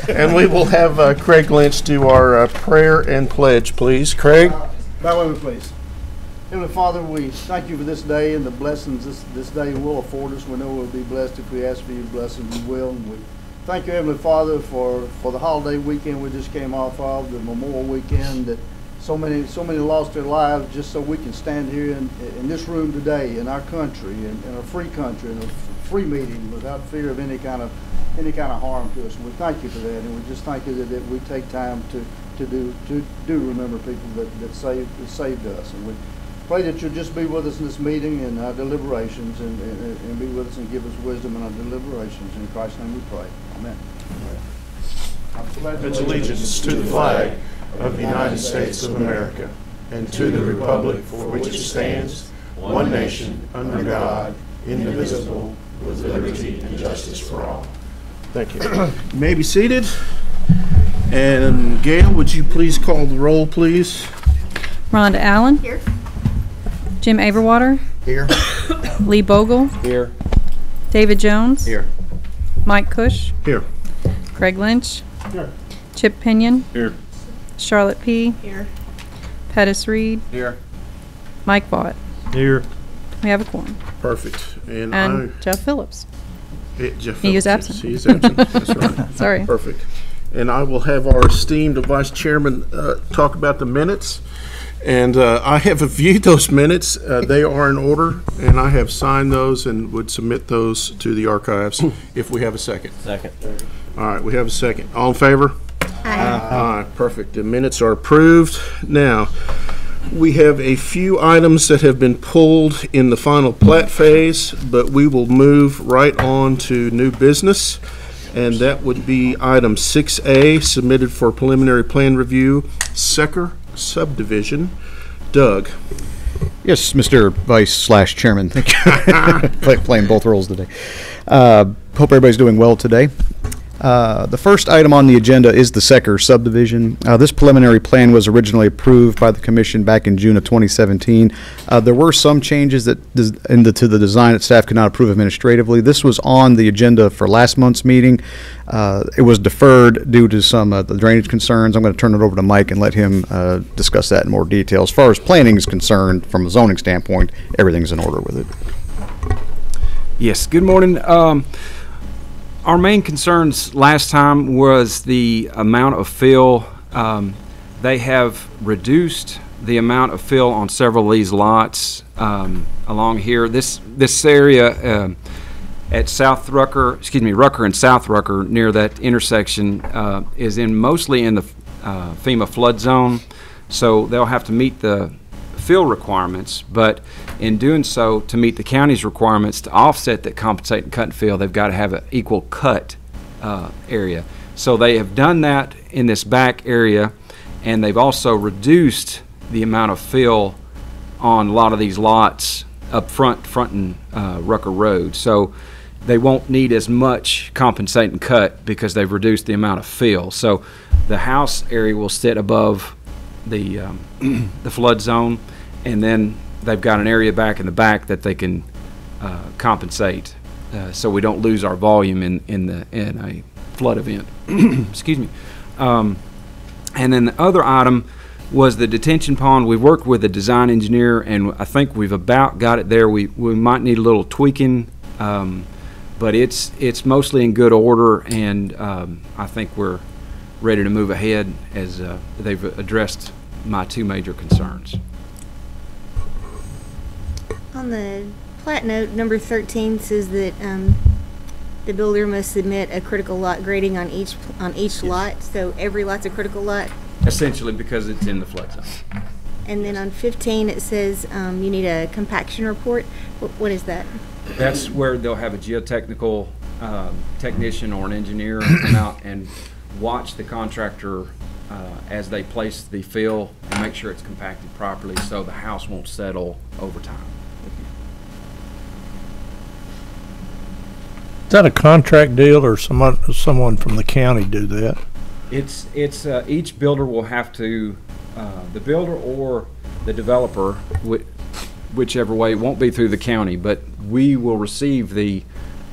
And we will have Craig Lynch do our prayer and pledge, please. Craig? Bow with me, please. Heavenly Father, we thank you for this day and the blessings this day will afford us. We know we'll be blessed if we ask for your blessing. We will. And we thank you, Heavenly Father, for the holiday weekend we just came off of, the Memorial Weekend, that so many lost their lives just so we can stand here in this room today in our country, in a free country, in a free meeting without fear of any kind of harm to us. And we thank you for that, and we just thank you that we take time to remember people that saved us. And we pray that you'll just be with us in this meeting and our deliberations, and be with us and give us wisdom in our deliberations. In Christ's name we pray. Amen. I pledge allegiance to the flag of the United States of America and to the republic for which it stands, one nation, under God, indivisible, with liberty and justice for all. Thank you. You may be seated. And Gail, would you please call the roll, please? Rhonda Allen. Here. Jim Averwater. Here. Lee Bogle. Here. David Jones. Here. Mike Cush. Here. Craig Lynch. Here. Chip Pinion. Here. Charlotte P. Here. Pettis Reed. Here. Mike Vaught. Here. We have a quorum. Perfect. And Jeff Phillips. Jeff He is Phillips, absent. He is absent. That's right. Sorry. Perfect. And I will have our esteemed Vice Chairman talk about the minutes. And I have reviewed those minutes. They are in order, and I have signed those and would submit those to the archives if we have a second. Second. All right, we have a second. All in favor? Aye. Aye, perfect. The minutes are approved. Now, we have a few items that have been pulled in the final plat phase, but we will move right on to new business. And that would be item 6A, submitted for preliminary plan review, Secker subdivision. Doug. Yes, Mr. Vice/Chairman. Thank you. Playing both roles today. Hope everybody's doing well today. The first item on the agenda is the Secker subdivision. This preliminary plan was originally approved by the Commission back in June of 2017. There were some changes to the design that staff could not approve administratively. This was on the agenda for last month's meeting. It was deferred due to some the drainage concerns. I'm going to turn it over to Mike and let him discuss that in more detail. As far as planning is concerned, from a zoning standpoint, everything's in order with it. Yes, good morning. Our main concerns last time was the amount of fill. They have reduced the amount of fill on several of these lots along here. This area at Rucker and South Rucker, near that intersection, is mostly in the FEMA flood zone, so they'll have to meet the fill requirements, but in doing so, to meet the county's requirements to offset that compensate and cut and fill, they've got to have an equal cut area. So they have done that in this back area, and they've also reduced the amount of fill on a lot of these lots up fronting Rucker Road. So they won't need as much compensate and cut because they've reduced the amount of fill. So the house area will sit above the flood zone, and then they've got an area back in the back that they can compensate, so we don't lose our volume in a flood event. Excuse me. And then the other item was the detention pond. We worked with the design engineer, and I think we've about got it there. We might need a little tweaking, but it's mostly in good order, and I think we're ready to move ahead as they've addressed my two major concerns. On the plat note, number 13 says that the builder must submit a critical lot grading on each lot. So every lot's a critical lot. Essentially, because it's in the flood zone. And then on 15 it says you need a compaction report. What is that? That's where they'll have a geotechnical technician or an engineer come out and watch the contractor as they place the fill and make sure it's compacted properly so the house won't settle over time. Is that a contract deal, or someone from the county do that? It's each builder will have to, the builder or the developer, whichever way, it won't be through the county, but we will receive the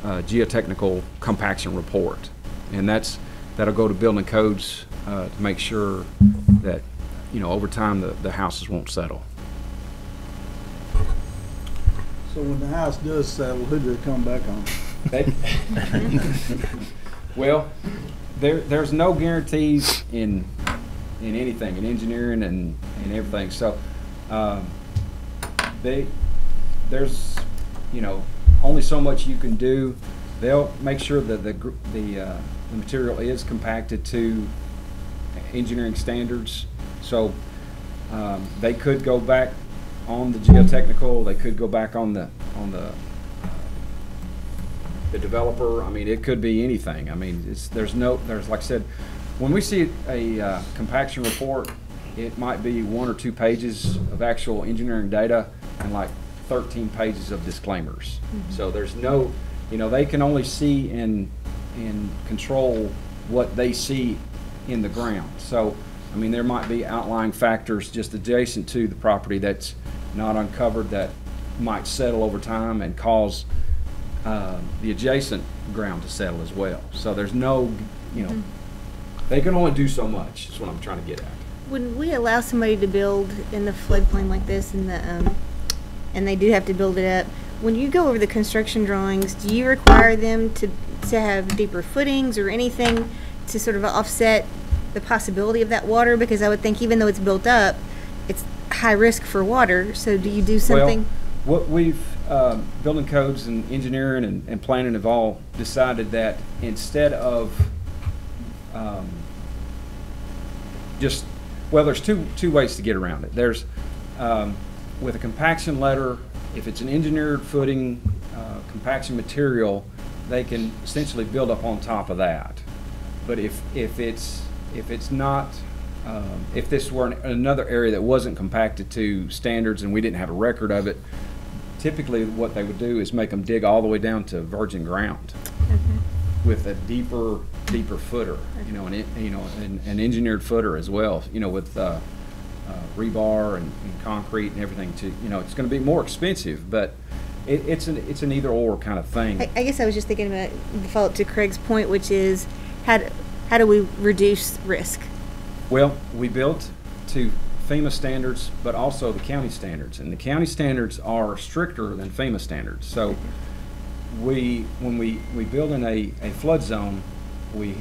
geotechnical compaction report, and that's that'll go to building codes to make sure that, over time the houses won't settle. So when the house does settle, who do they come back on? Well, there's no guarantees in anything, in engineering and everything. So there's only so much you can do. They'll make sure that the material is compacted to engineering standards. So they could go back on the geotechnical. They could go back on the developer. I mean, it could be anything. I mean, there's like I said, when we see a compaction report, it might be 1 or 2 pages of actual engineering data and like 13 pages of disclaimers. So there's no, they can only see and control what they see in the ground. So, I mean, there might be outlying factors just adjacent to the property that's not uncovered that might settle over time and cause the adjacent ground to settle as well. So there's no, they can only do so much, is what I'm trying to get at. When we allow somebody to build in the floodplain like this, and they do have to build it up, when you go over the construction drawings, do you require them to have deeper footings or anything to sort of offset the possibility of that water? Because I would think even though it's built up, it's high risk for water. So do you do something? Well, what we've, building codes and engineering and planning have all decided that instead of there's two ways to get around it. There's with a compaction letter, if it's an engineered footing, compaction material, they can essentially build up on top of that. But if it's not, if this were another area that wasn't compacted to standards and we didn't have a record of it, typically what they would do is make them dig all the way down to virgin ground with a deeper footer, an engineered footer as well, with rebar and concrete and everything. It's going to be more expensive, but it's an either or kind of thing. I guess I was just thinking about the follow-up to Craig's point, which is how do we reduce risk? Well, we built to FEMA standards, but also the county standards, and the county standards are stricter than FEMA standards. So when we build in a flood zone, we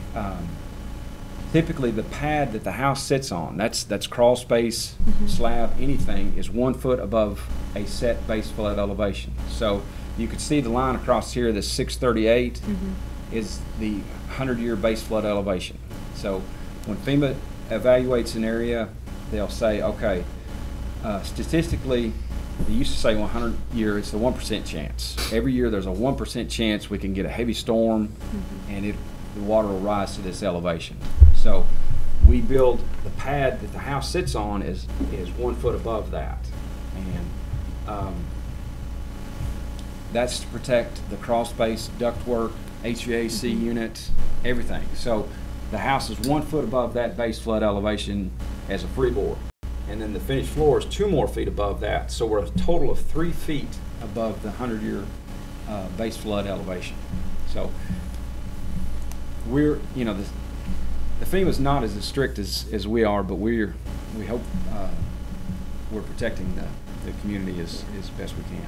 typically the pad that the house sits on, that's crawl space, slab, anything, is 1 foot above a set base flood elevation. So you could see the line across here, this 638 is the 100-year base flood elevation. So when FEMA evaluates an area, they'll say, okay, statistically, they used to say 100 year, it's a 1% chance. Every year there's a 1% chance we can get a heavy storm and the water will rise to this elevation. So we build the pad that the house sits on is 1 foot above that. And that's to protect the crawl space, ductwork, HVAC units, everything. So the house is 1 foot above that base flood elevation as a freeboard. And then the finished floor is 2 more feet above that. So we're a total of 3 feet above the 100-year base flood elevation. So we're, the FEMA's not as strict as we are, but we hope we're protecting the community as best we can.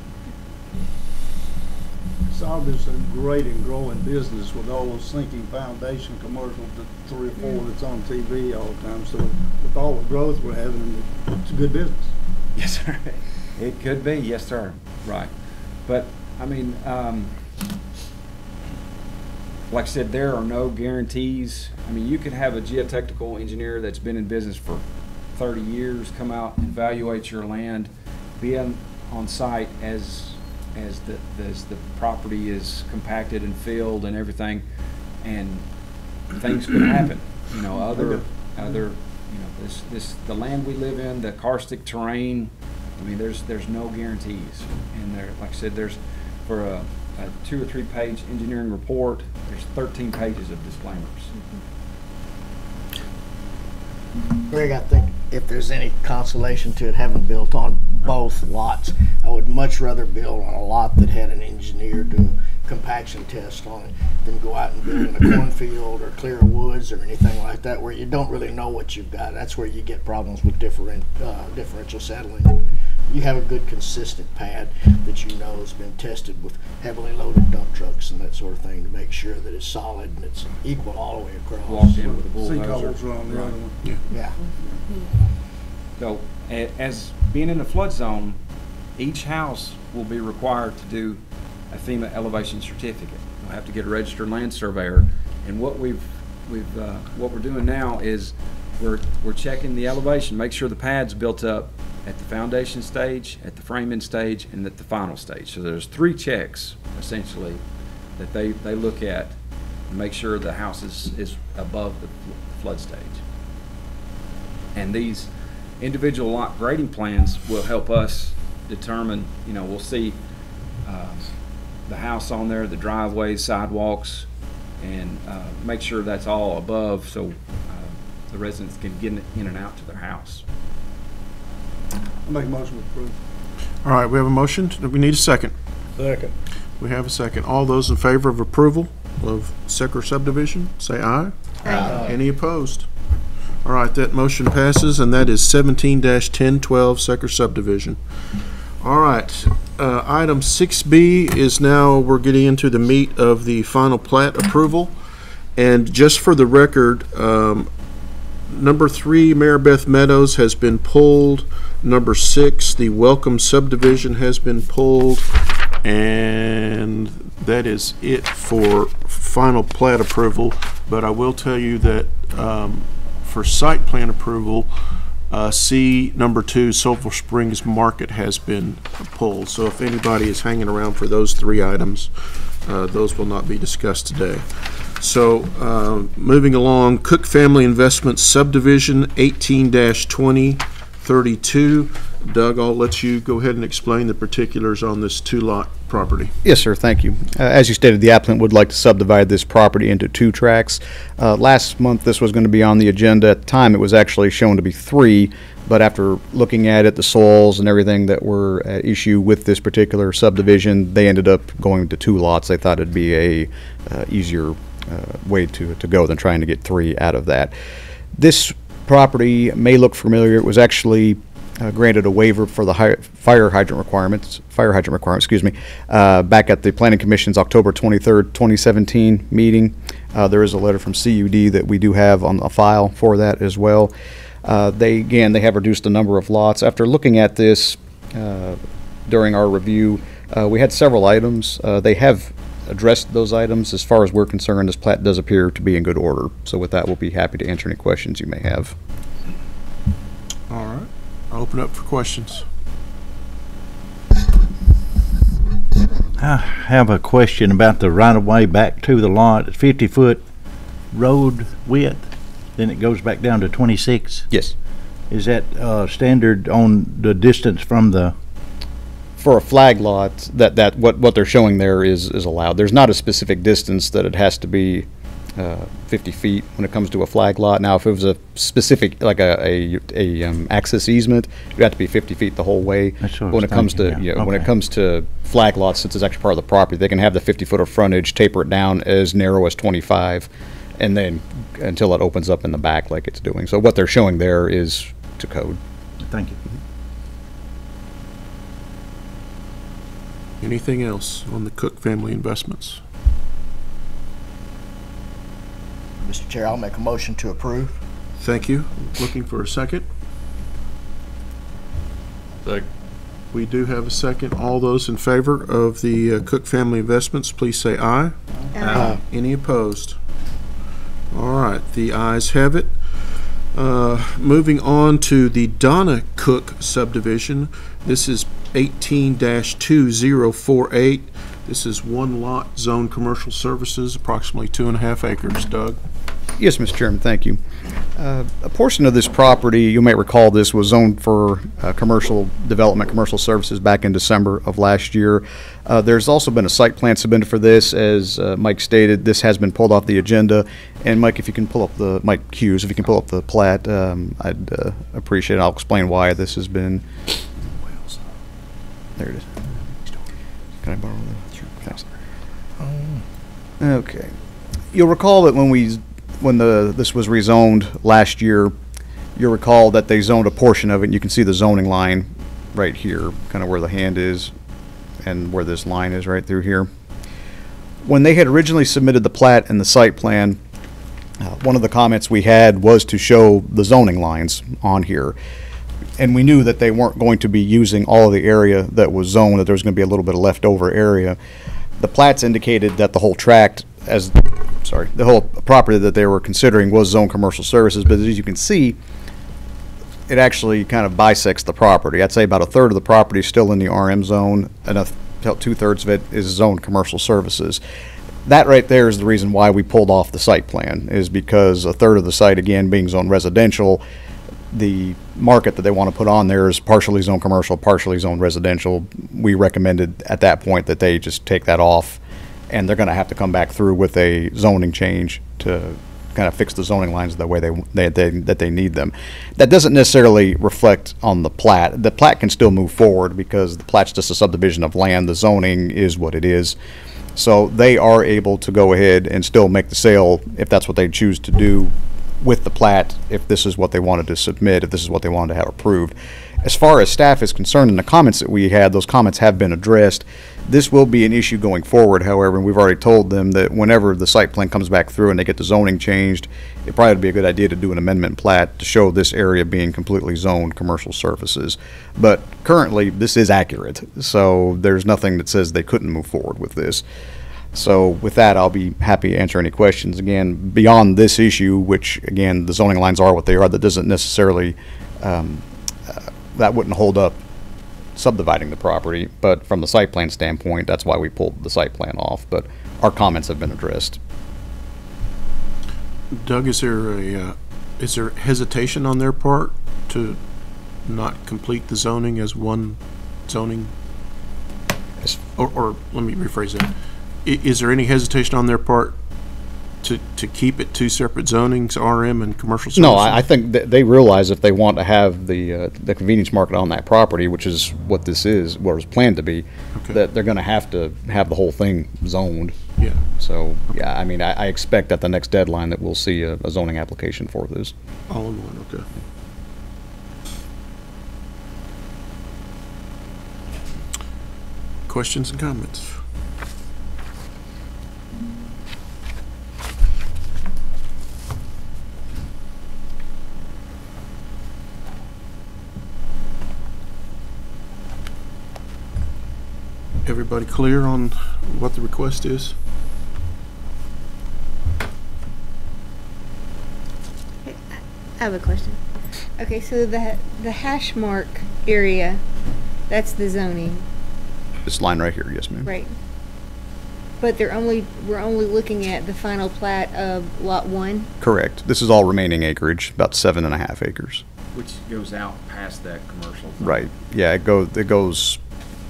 It's obviously a great and growing business with all those sinking foundation commercials, the 3 or 4 that's on TV all the time. So with all the growth we're having, it's a good business. Yes, sir. It could be, yes, sir. Right. But, I mean, like I said, there are no guarantees. I mean, you could have a geotechnical engineer that's been in business for 30 years come out, evaluate your land, be on site as the property is compacted and filled and everything, and things could happen. The land we live in, the karstic terrain. I mean, there's no guarantees, and there, like I said, there's for a 2 or 3 page engineering report, there's 13 pages of disclaimers. Greg, I think if there's any consolation to it having built on both lots, I would much rather build on a lot that had an engineer do a compaction test on it than go out and build in a cornfield or clear woods or anything like that where you don't really know what you've got. That's where you get problems with differential settling. You have a good consistent pad that you know has been tested with heavily loaded dump trucks and that sort of thing to make sure that it's solid and it's equal all the way across. Walked in with a bulldozer. Sinkholes on the other one. Yeah. So, as being in the flood zone, each house will be required to do a FEMA elevation certificate. We'll have to get a registered land surveyor, and what we're doing now is we're checking the elevation, make sure the pad's built up at the foundation stage, at the framing stage, and at the final stage. So there's 3 checks essentially that they look at and make sure the house is above the flood stage. And these individual lot grading plans will help us determine, we'll see the house on there, the driveways, sidewalks, and make sure that's all above so the residents can get in and out to their house. I make a motion to approve. All right, we have a motion. We need a second. Second. We have a second. All those in favor of approval of Secker subdivision, say aye. Aye. Any opposed? All right, that motion passes, and that is 17-1012 Secker subdivision. All right, item 6B is now, we're getting into the meat of the final plat approval. And just for the record, number 3, Maribeth Meadows, has been pulled. Number 6, the Welcome subdivision, has been pulled. And that is it for final plat approval. But I will tell you that for site plan approval, C number 2, Sulphur Springs Market, has been pulled. So if anybody is hanging around for those 3 items, those will not be discussed today. So moving along, Cook Family Investments Subdivision 18-2032. Doug, I'll let you go ahead and explain the particulars on this 2-lot property. Yes, sir. Thank you. As you stated, the applicant would like to subdivide this property into 2 tracts. Last month, this was going to be on the agenda. At the time, it was actually shown to be 3, but after looking at it, the soils and everything that were at issue with this particular subdivision, they ended up going to 2 lots. They thought it'd be a easier way to go than trying to get 3 out of that. This property may look familiar. It was actually granted a waiver for the fire hydrant requirement, back at the Planning Commission's October 23rd, 2017 meeting. There is a letter from CUD that we do have on a file for that as well. They have reduced the number of lots. After looking at this during our review, we had several items. They have addressed those items. As far as we're concerned, this plat does appear to be in good order. So with that, we'll be happy to answer any questions you may have. All right. I'll open up for questions. I have a question about the right-of-way back to the lot. 50-foot road width, then it goes back down to 26. Yes. Is that standard on the distance from the... For a flag lot, that what they're showing there is allowed. There's not a specific distance that it has to be 50 feet when it comes to a flag lot. Now, if it was a specific, like a access easement, you have to be 50 feet the whole way. That's what I When was it comes to thinking, yeah. when it Okay. comes to flag lots, since it's actually part of the property, they can have the 50-foot of frontage, taper it down as narrow as 25, and then until it opens up in the back like it's doing. So what they're showing there is to code. Thank you. Anything else on the Cook Family Investments? Mr. Chair, I'll make a motion to approve. Thank you. Looking for a second? Second. We do have a second. All those in favor of the Cook Family Investments, please say aye. Any opposed? All right, the ayes have it. Moving on to the Donna Cook subdivision. This is 18-2048. This is 1 lot, zone commercial services, approximately 2.5 acres. Doug? Yes, Mr. Chairman, thank you. A portion of this property, you may recall, this was zoned for commercial development, commercial services back in December of last year. There's also been a site plan submitted for this. As Mike stated, this has been pulled off the agenda. And Mike, if you can pull up the, Mike Hughes, if you can pull up the plat, I'd appreciate it. I'll explain why this has been. There it is. Can I borrow that? Sure. Thanks. Okay. You'll recall that when this was rezoned last year, you'll recall that they zoned a portion of it, and you can see the zoning line right here, kind of where the hand is and where this line is right through here. When they had originally submitted the plat and the site plan, one of the comments we had was to show the zoning lines on here. And we knew that they weren't going to be using all of the area that was zoned, that there was going to be a little bit of leftover area. The plats indicated that the whole tract, the whole property that they were considering was zone commercial services, but as you can see, it actually kind of bisects the property. I'd say about a third of the property is still in the RM zone, and about 2/3 of it is zone commercial services. That right there is the reason why we pulled off the site plan, is because a third of the site, again, being zone residential, the market that they want to put on there is partially zone commercial, partially zone residential. We recommended at that point that they just take that off, and they're going to have to come back through with a zoning change to kind of fix the zoning lines the way that they need them. That doesn't necessarily reflect on the plat. The plat can still move forward because the plat's just a subdivision of land. The zoning is what it is. So they are able to go ahead and still make the sale if that's what they choose to do with the plat, if this is what they wanted to submit, if this is what they wanted to have approved. As far as staff is concerned, in the comments that we had, those comments have been addressed. This will be an issue going forward, however, and we've already told them that whenever the site plan comes back through and they get the zoning changed, it probably would be a good idea to do an amendment plat to show this area being completely zoned commercial services. But currently, this is accurate, so there's nothing that says they couldn't move forward with this. So with that, I'll be happy to answer any questions. Again, beyond this issue, which, again, the zoning lines are what they are, that doesn't necessarily, that wouldn't hold up subdividing the property. But from the site plan standpoint, that's why we pulled the site plan off. But our comments have been addressed. Doug, is there hesitation on their part to not complete the zoning as one zoning? Or let me rephrase that. Is there any hesitation on their part to keep it two separate zonings, RM and commercial services? No, I think that they realize if they want to have the convenience market on that property, which is what this is, what it was planned to be, okay, that they're going to have the whole thing zoned. Yeah. So, yeah, I mean, I expect at the next deadline that we'll see a zoning application for this. All in one, okay. Questions and comments? Everybody clear on what the request is? I have a question. Okay, so the hash mark area, that's the zoning, This line right here, yes, ma'am. right? But we're only looking at the final plat of Lot 1? Correct. This is all remaining acreage, about 7.5 acres. Which goes out past that commercial. Right. Yeah, it goes,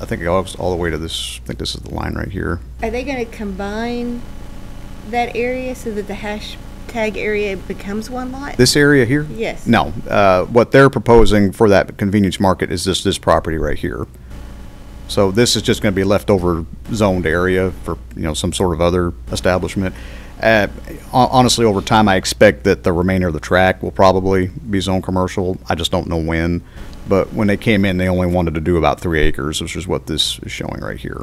I think it goes all the way to this, I think this is the line right here. Are they going to combine that area so that the hash tag area becomes one lot? This area here? Yes. No. What they're proposing for that convenience market is this property right here. So this is just going to be a leftover zoned area for, some sort of other establishment. Honestly, over time, I expect that the remainder of the tract will probably be zone commercial. I just don't know when. But when they came in, they only wanted to do about 3 acres, which is what this is showing right here.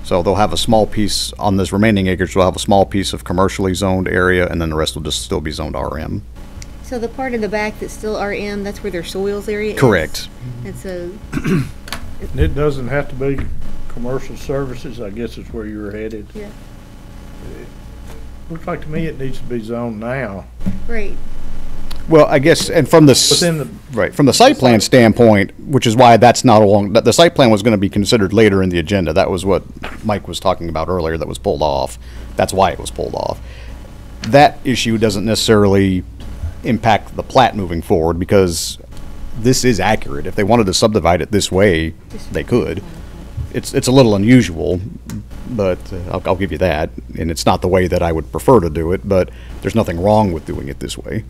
So they'll have a small piece on this remaining acreage. They'll have a small piece of commercially zoned area, and then the rest will just still be zoned RM. So the part in the back that's still RM, that's where their soils area is? Correct. And so, It doesn't have to be commercial services, I guess is where you were headed. yeah, Looks like to me it needs to be zoned now. right. Well, I guess, and from the Within the, right from the site plan standpoint, which is why that's not along. The site plan was going to be considered later in the agenda. That was what Mike was talking about earlier. That was pulled off. That's why it was pulled off. That issue doesn't necessarily impact the plat moving forward because this is accurate. If they wanted to subdivide it this way, they could. It's a little unusual, but I'll give you that. And it's not the way that I would prefer to do it, but there's nothing wrong with doing it this way.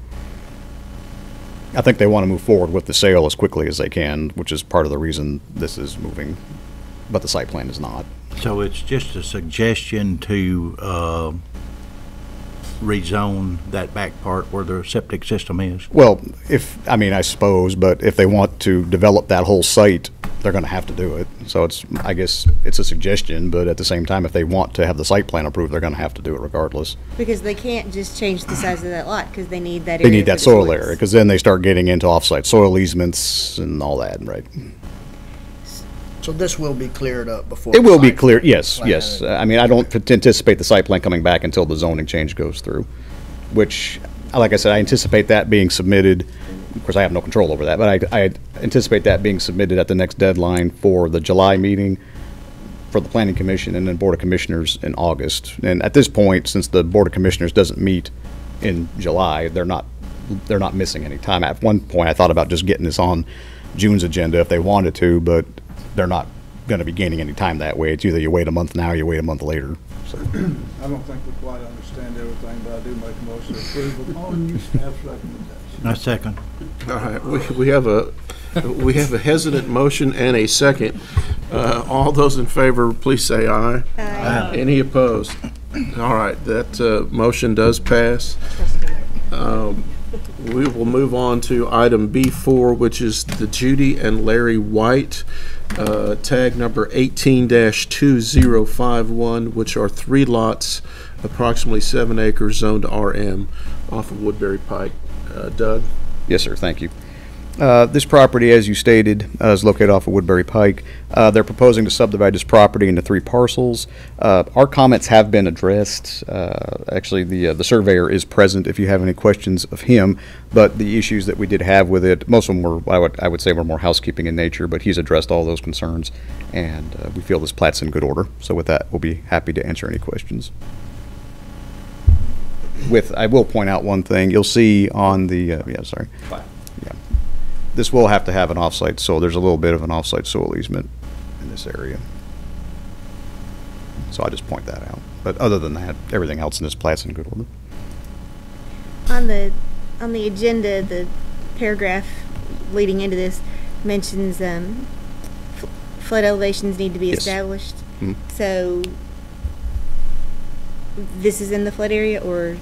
I think they want to move forward with the sale as quickly as they can, which is part of the reason this is moving, but the site plan is not. So it's just a suggestion to rezone that back part where the septic system is? Well, I suppose, but if they want to develop that whole site, they're gonna have to do it. So I guess it's a suggestion, but at the same time, if they want to have the site plan approved, they're gonna have to do it regardless. Because they can't just change the size of that lot, because they need that area. They need for that the soil toilets. area, because then they start getting into off-site soil easements and all that, right? So this will be cleared up before. It the will be site clear, yes, plan. yes. I mean, I don't anticipate the site plan coming back until the zoning change goes through, which, like I said, I anticipate that being submitted. Of course, I have no control over that, but I anticipate that being submitted at the next deadline for the July meeting for the Planning Commission and then Board of Commissioners in August. And at this point, since the Board of Commissioners doesn't meet in July, they're not missing any time. At one point, I thought about just getting this on June's agenda if they wanted to, but they're not going to be gaining any time that way. It's either you wait a month now or you wait a month later. So. I don't think we quite understand everything, but I do make a motion to approve upon staff's recommendation. A second. All right, we have a hesitant motion and a second. All those in favor, please say aye. Aye. Any opposed? All right, that motion does pass. We will move on to item B4, which is the Judy and Larry White, tag number 18-2051, which are 3 lots, approximately 7 acres, zoned RM, off of Woodbury Pike. Doug? Yes, sir, thank you. This property, as you stated, is located off of Woodbury Pike. They're proposing to subdivide this property into 3 parcels. Our comments have been addressed. Actually, the surveyor is present if you have any questions of him, but the issues that we did have with it, most of them were, I would say, were more housekeeping in nature, but he's addressed all those concerns, and we feel this plat's in good order. So with that, we'll be happy to answer any questions. I will point out one thing. You'll see on the, this will have to have an off-site, so there's a little bit of an off-site soil easement in this area. So I'll just point that out. But other than that, everything else in this plat's in good order. On the agenda, the paragraph leading into this mentions flood elevations need to be Yes. established. Mhm. So this is in the flood area, or?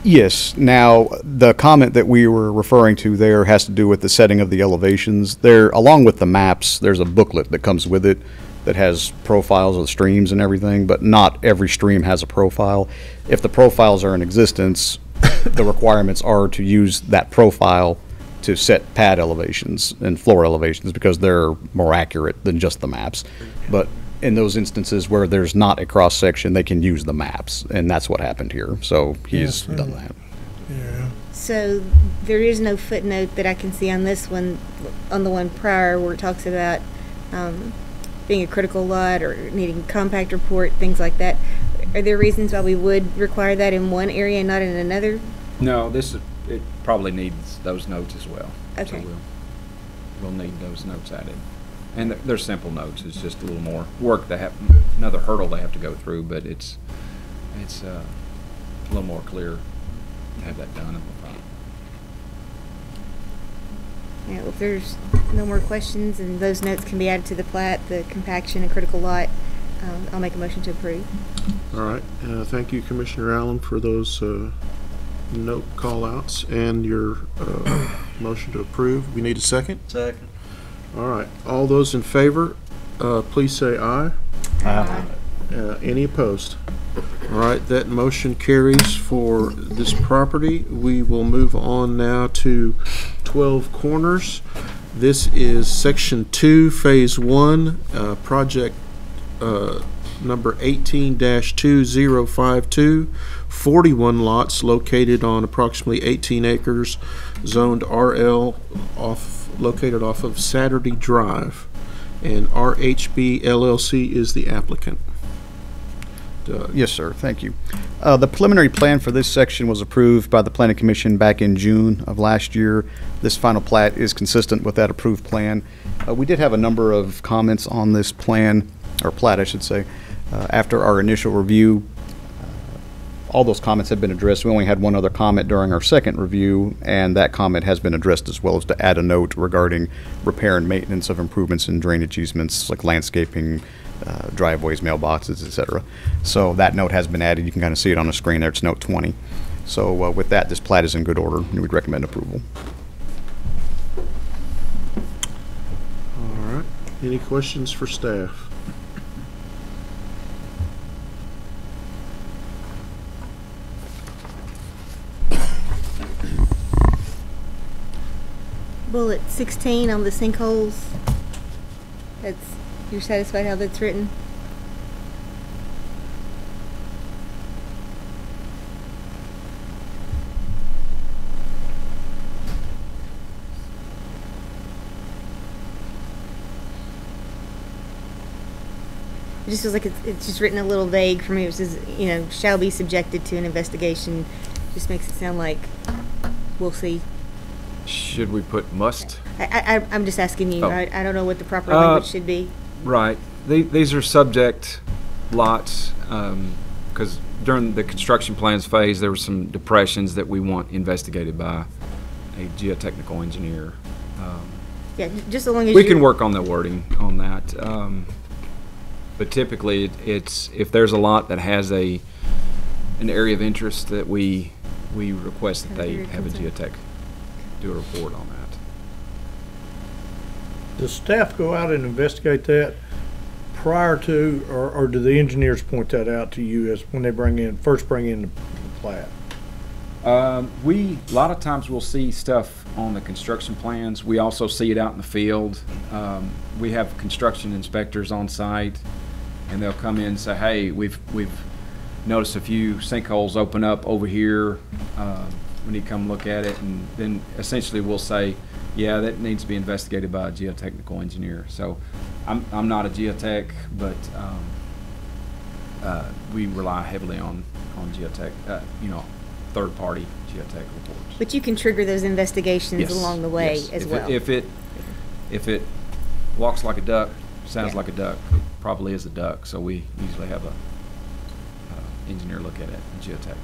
Yes. Now, the comment that we were referring to there has to do with the setting of the elevations. There, along with the maps, there's a booklet that comes with it that has profiles of the streams and everything, but not every stream has a profile. If the profiles are in existence, the requirements are to use that profile to set pad elevations and floor elevations because they're more accurate than just the maps. But in those instances where there's not a cross-section, they can use the maps, and that's what happened here. So he's done that. So there is no footnote that I can see on this one, on the one prior where it talks about being a critical lot or needing compact report, things like that. Are there reasons why we would require that in one area and not in another? No, it probably needs those notes as well. Okay. So we'll need those notes added. And they're simple notes. It's just a little more work another hurdle they have to go through, but it's a little more clear to have that done. Yeah, well, if there's no more questions and those notes can be added to the plat, the compaction and critical lot, I'll make a motion to approve. All right, thank you, Commissioner Allen, for those note call-outs and your motion to approve. We need a second? Second. All right, all those in favor, please say aye. Aye. Any opposed? All right, that motion carries for this property. We will move on now to 12 Corners. This is Section 2, Phase 1, project number 18-2052, 41 lots located on approximately 18 acres, zoned RL, located off of Saturday Drive. And RHB LLC is the applicant. Doug. Yes, sir. Thank you. The preliminary plan for this section was approved by the Planning Commission back in June of last year. This final plat is consistent with that approved plan. We did have a number of comments on this plan, or plat, I should say, after our initial review. all those comments have been addressed. We only had one other comment during our second review, and that comment has been addressed, as well as to add a note regarding repair and maintenance of improvements in drainage easements like landscaping, driveways, mailboxes, etc. So that note has been added. You can kind of see it on the screen there. It's note 20. So with that, this plat is in good order, and we'd recommend approval. All right. Any questions for staff? Bullet 16 on the sinkholes. You're satisfied how that's written? It just feels like it's just written a little vague for me. It says, you know, shall be subjected to an investigation. Just makes it sound like we'll see. Should we put must? I'm just asking you. Oh. I don't know what the proper language should be. Right. These are subject lots, because during the construction plans phase, there were some depressions that we want investigated by a geotechnical engineer. Yeah, just so long as we you're- can work on the wording on that. But typically, it's if there's a lot that has an area of interest that we request that they have a geotech do a report on that. Does staff go out and investigate that prior to, or do the engineers point that out to you as when they first bring in the plat? A lot of times we'll see stuff on the construction plans. We also see it out in the field. We have construction inspectors on site, and they'll come in and say, hey, we've noticed a few sinkholes open up over here. We need to come look at it, and then essentially we'll say, yeah, that needs to be investigated by a geotechnical engineer. So I'm not a geotech, but we rely heavily on geotech, third-party geotech reports. But you can trigger those investigations Yes, along the way yes. as If well. If it walks like a duck, sounds like a duck, it probably is a duck. So we usually have a engineer look at it, a geotech.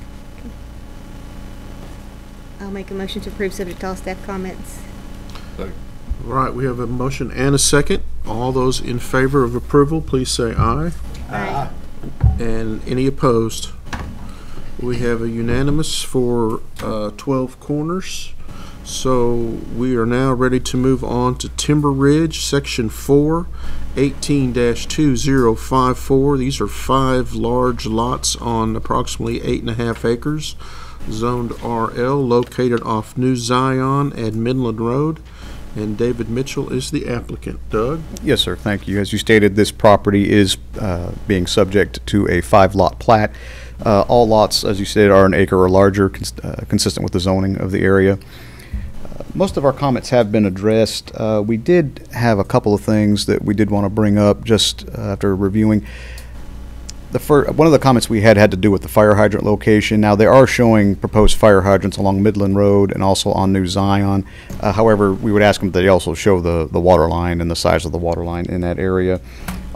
I'll make a motion to approve subject to all staff comments. All right, we have a motion and a second. All those in favor of approval, please say aye. Aye. And any opposed? We have a unanimous for 12 Corners. So we are now ready to move on to Timber Ridge, Section 4, 18-2054. These are 5 large lots on approximately 8.5 acres, zoned RL, located off New Zion and Midland Road. And David Mitchell is the applicant. Doug? Yes, sir. Thank you. As you stated, this property is being subject to a 5-lot plat. All lots, as you stated, are an acre or larger, consistent with the zoning of the area. Most of our comments have been addressed. We did have a couple of things that we did want to bring up just after reviewing. One of the comments we had to do with the fire hydrant location. Now, they are showing proposed fire hydrants along Midland Road and also on New Zion. However, we would ask them that they also show the water line and the size of the water line in that area.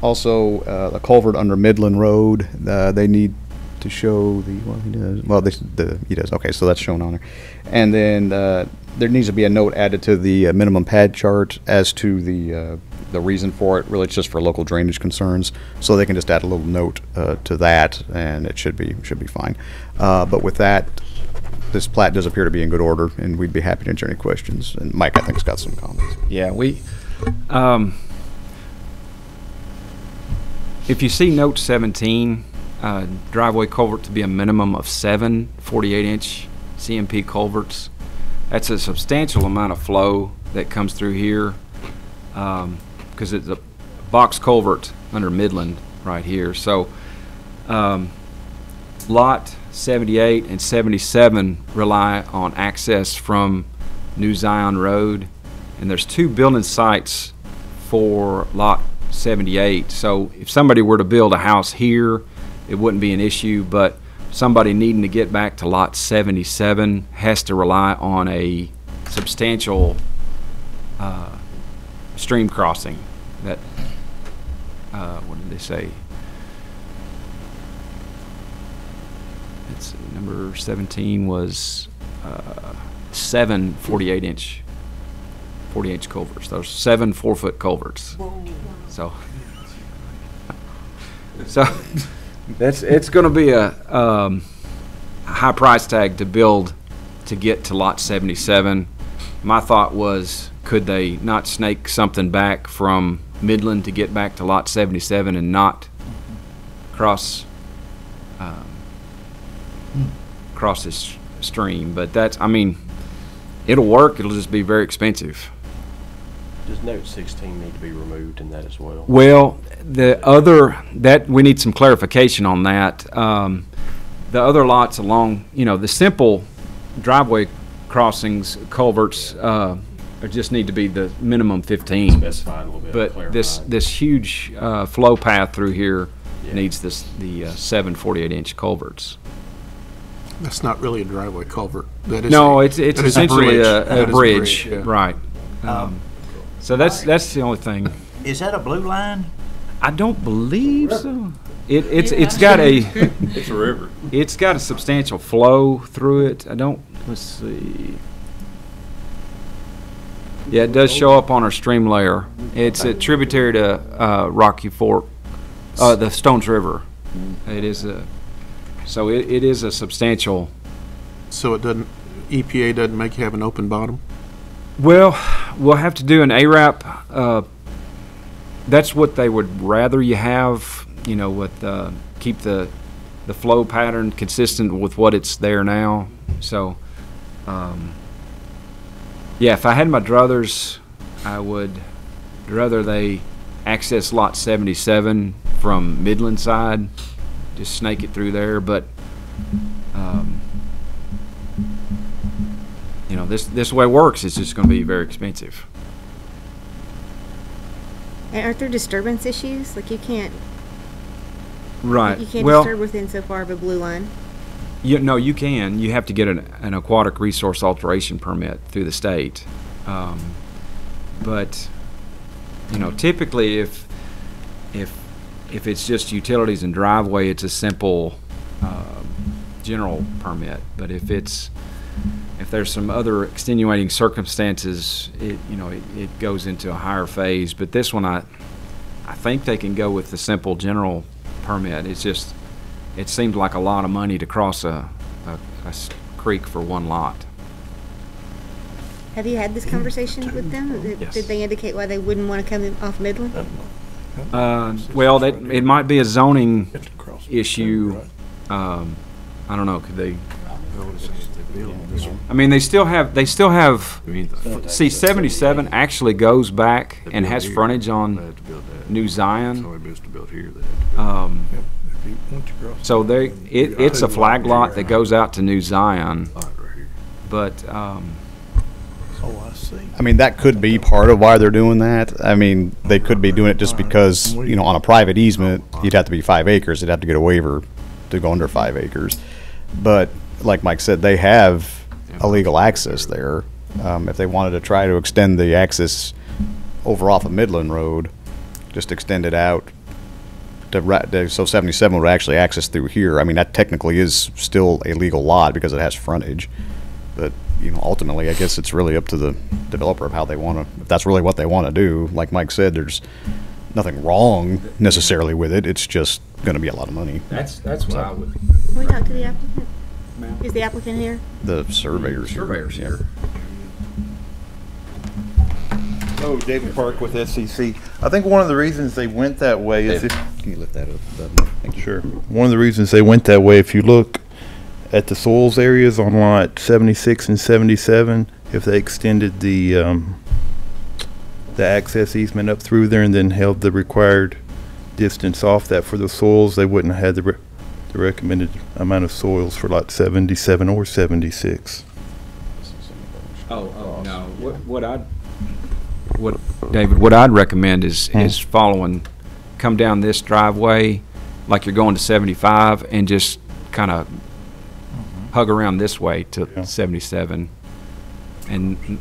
Also, the culvert under Midland Road, they need to show he does. Okay, so that's shown on there. And then there needs to be a note added to the minimum pad chart as to the reason for it. Really, it's just for local drainage concerns, so they can just add a little note to that, and it should be fine. But with that, this plat does appear to be in good order, and we'd be happy to answer any questions. And Mike, I think, has got some comments. Yeah, if you see note 17, driveway culvert to be a minimum of 7 48-inch CMP culverts. That's a substantial amount of flow that comes through here, because it's a box culvert under Midland right here. So lot 78 and 77 rely on access from New Zion Road, and there's 2 building sites for lot 78. So if somebody were to build a house here, it wouldn't be an issue, but somebody needing to get back to lot 77 has to rely on a substantial stream crossing. That what did they say? let's see, number 17 was 7 48-inch culverts. Those 7 4-foot culverts. So it's going to be a high price tag to build to get to lot 77. My thought was, could they not snake something back from Midland to get back to lot 77 and not cross this stream? But that's, I mean, it'll work. It'll just be very expensive. Does note 16 need to be removed in that as well? Well, we need some clarification on that. The other lots along, the simple driveway crossings, culverts, just need to be the minimum 15. Specified a little bit. But this huge flow path through here needs the 7 48-inch culverts. That's not really a driveway culvert. That is No, it's that is essentially a That is bridge, yeah. right? So that's the only thing. Is that a blue line? I don't believe so. It's got a It's a river. it's got a substantial flow through it. Let's see. Yeah, it does show up on our stream layer. It's a tributary to Rocky Fork, the Stones River. It is so it is a substantial. So EPA doesn't make you have an open bottom? Well, we'll have to do an ARAP. That's what they would rather you have, with keep the flow pattern consistent with what it's there now. So, yeah, if I had my druthers, I would rather they access lot 77 from Midland side, just snake it through there. But, this way it works. It's just going to be very expensive. And aren't there disturbance issues? Like you can't Right. disturb within so far of a blue line. No, you can. You have to get an aquatic resource alteration permit through the state. But typically if it's just utilities and driveway, it's a simple general permit. But if there's some other extenuating circumstances, it goes into a higher phase. But this one, I think they can go with the simple general permit. It's just, it seems like a lot of money to cross a creek for one lot. Have you had this conversation with them? Yes. Did they indicate why they wouldn't want to come in off Midland? Well, it might be a zoning issue. I don't know. Could they? I mean, they still have. See, 77 actually goes back and has frontage on New Zion. So it's a flag lot that goes out to New Zion. But I mean, that could be part of why they're doing that. I mean, they could be doing it just because, on a private easement, you'd have to be 5 acres. They'd have to get a waiver to go under 5 acres. But like Mike said, they have illegal access there. If they wanted to try to extend the access over off of Midland Road, just extend it out so 77 would actually access through here. I mean, that technically is still a legal lot because it has frontage. But ultimately, I guess it's really up to the developer of how they want to. If that's really what they want to do, like Mike said, there's nothing wrong necessarily with it. It's just going to be a lot of money. that's what I would. Can we talk to the applicant? Is the applicant here? The surveyors here. Oh, David Park with SEC. I think one of the reasons they went that way is Can you lift that up? Thank you. sure. One of the reasons they went that way, if you look at the soils areas on lot 76 and 77, if they extended the access easement up through there and then held the required distance off that for the soils, they wouldn't have had the recommended amount of soils for lot 77 or 76. Oh no. What I'd recommend is come down this driveway like you're going to 75 and just kind of hug around this way to 77 and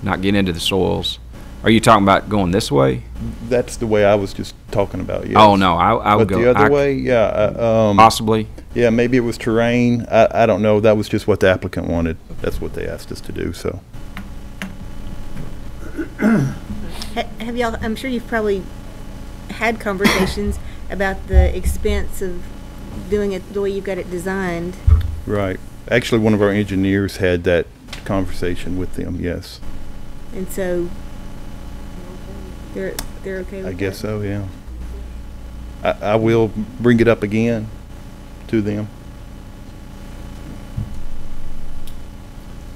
not get into the soils. Are you talking about going this way? That's the way I was just talking about. Yes. Oh no, I would but go the other way. Yeah. Possibly. Yeah, maybe it was terrain. I don't know. That was just what the applicant wanted. That's what they asked us to do, so. Have y'all, I'm sure you've probably had conversations about the expense of doing it the way you've got it designed. Right. Actually, one of our engineers had that conversation with them, yes. And so they're okay with I that? guess so, yeah. I will bring it up again to them.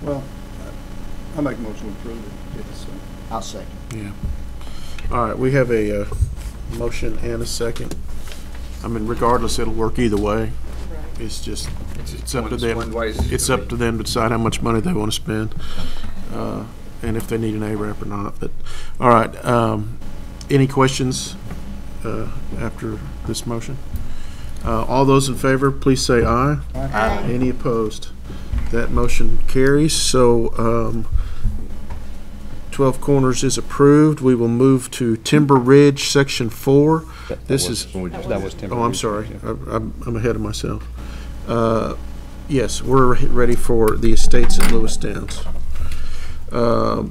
Well, I make a motion to approve it. If it's, I'll second. Yeah. All right, we have a motion and a second. I mean, regardless, it'll work either way. It's just, it's up to them. It's up to them to decide how much money they want to spend, and if they need an ARAP or not. But, all right, any questions after this motion? All those in favor, please say aye. Aye. Any opposed? That motion carries. So 12 Corners is approved. We will move to Timber Ridge, Section 4. This is, That was Timber oh, I'm Ridge, sorry. yeah. I'm ahead of myself. Yes, we're ready for the estates at Lewis Downs.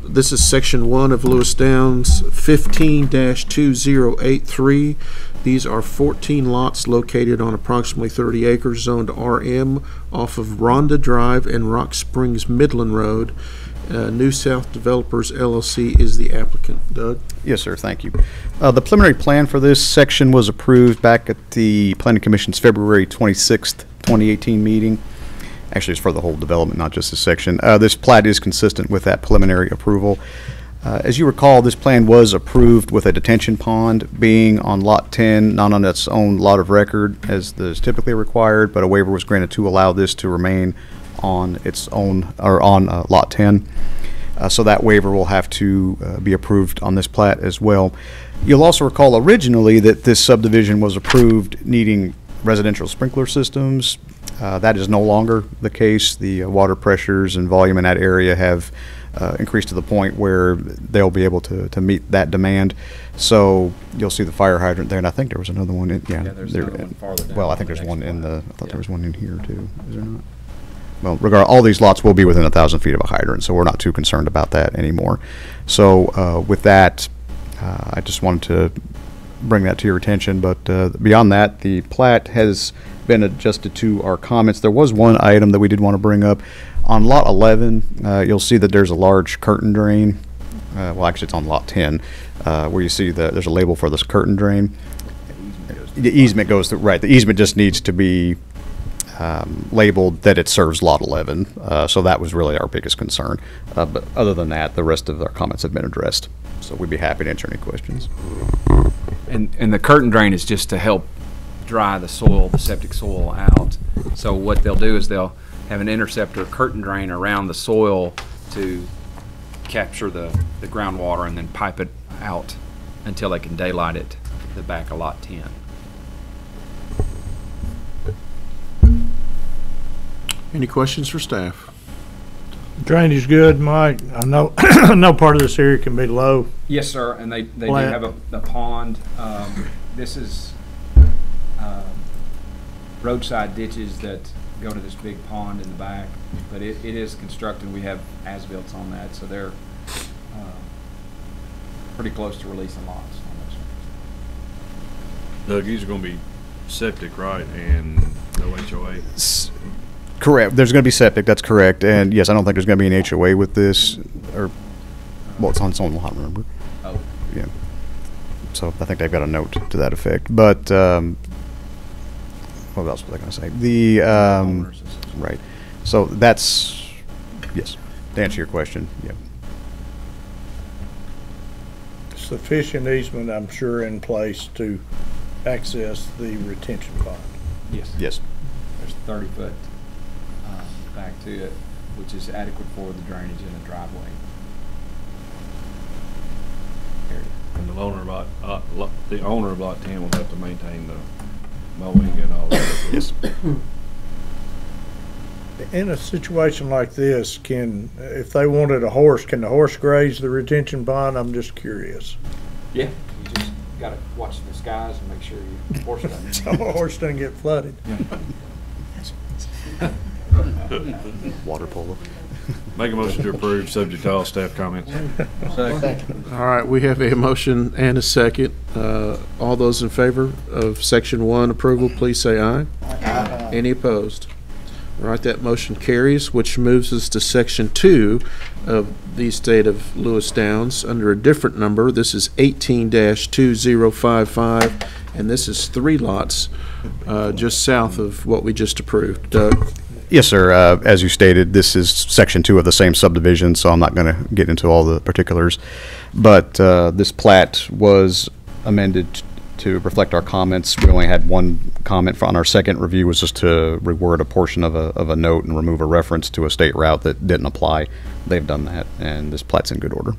This is Section 1 of Lewis Downs, 15-2083. These are 14 lots located on approximately 30 acres, zoned RM off of Rhonda Drive and Rock Springs Midland Road. New South Developers LLC is the applicant. Doug? Yes, sir, thank you. The preliminary plan for this section was approved back at the Planning Commission's February 26th, 2018 meeting. Actually, it's for the whole development, not just this section. This plat is consistent with that preliminary approval. As you recall, this plan was approved with a detention pond being on Lot 10, not on its own lot of record as is typically required, but a waiver was granted to allow this to remain on its own, or on Lot 10. So that waiver will have to be approved on this plat as well. You'll also recall originally that this subdivision was approved needing residential sprinkler systems. That is no longer the case. The water pressures and volume in that area have increased to the point where they'll be able to meet that demand. So you'll see the fire hydrant there, and I think there was another one in, Yeah, there's another one farther down. well, I think on the there's one next in plat. the, I thought Yeah. there was one in here too, is there not? Well, all these lots will be within 1,000 feet of a hydrant, so we're not too concerned about that anymore. So with that, I just wanted to bring that to your attention, but beyond that, the plat has been adjusted to our comments. There was one item that we did want to bring up. On Lot 11, you'll see that there's a large curtain drain. Well, actually, it's on Lot 10, where you see there's a label for this curtain drain. The easement goes through, right, the easement just needs to be labeled that it serves Lot 11. So that was really our biggest concern. But other than that, the rest of our comments have been addressed. So we'd be happy to answer any questions. And the curtain drain is just to help dry the soil, the septic soil out. So what they'll do is they'll have an interceptor curtain drain around the soil to capture the groundwater and then pipe it out until they can daylight it to the back of Lot 10. Any questions for staff? Drainage is good, Mike. I know, I know part of this area can be low. Yes, sir, and they do Plant. have a pond. This is roadside ditches that go to this big pond in the back, but it is constructed. We have as-built on that, so they're pretty close to releasing lots on this one. Doug, these are gonna be septic, right, and no HOA? Correct. There's going to be septic, that's correct. And yes, I don't think there's going to be an HOA with this, or, well, it's on its own lot, remember? Oh. Yeah. So I think they've got a note to that effect. But, what else was I going to say? The, right. So that's, yes, to answer your question, yeah. Sufficient easement, I'm sure, in place to access the retention pond. Yes. Yes. There's 30-foot back to it, which is adequate for the drainage in the driveway area. And the owner of lot 10 will have to maintain the mowing and all that. Yes. In a situation like this, if they wanted a horse, can the horse graze the retention pond? I'm just curious. Yeah, you just gotta watch the skies and make sure your horse doesn't. So a horse doesn't get flooded. Yeah. Water polo. Make a motion to approve, subject to all staff comments. All right, we have a motion and a second. All those in favor of Section 1 approval, please say aye. Aye. Any opposed? All right, that motion carries, which moves us to Section 2 of the State of Lewis Downs under a different number. This is 18-2055, and this is 3 lots just south of what we just approved. Doug? Yes, sir. As you stated, this is Section 2 of the same subdivision, so I'm not going to get into all the particulars. But this plat was amended to reflect our comments. We only had one comment on our second review, was just to reword a portion of a note and remove a reference to a state route that didn't apply. They've done that, and this plat's in good order.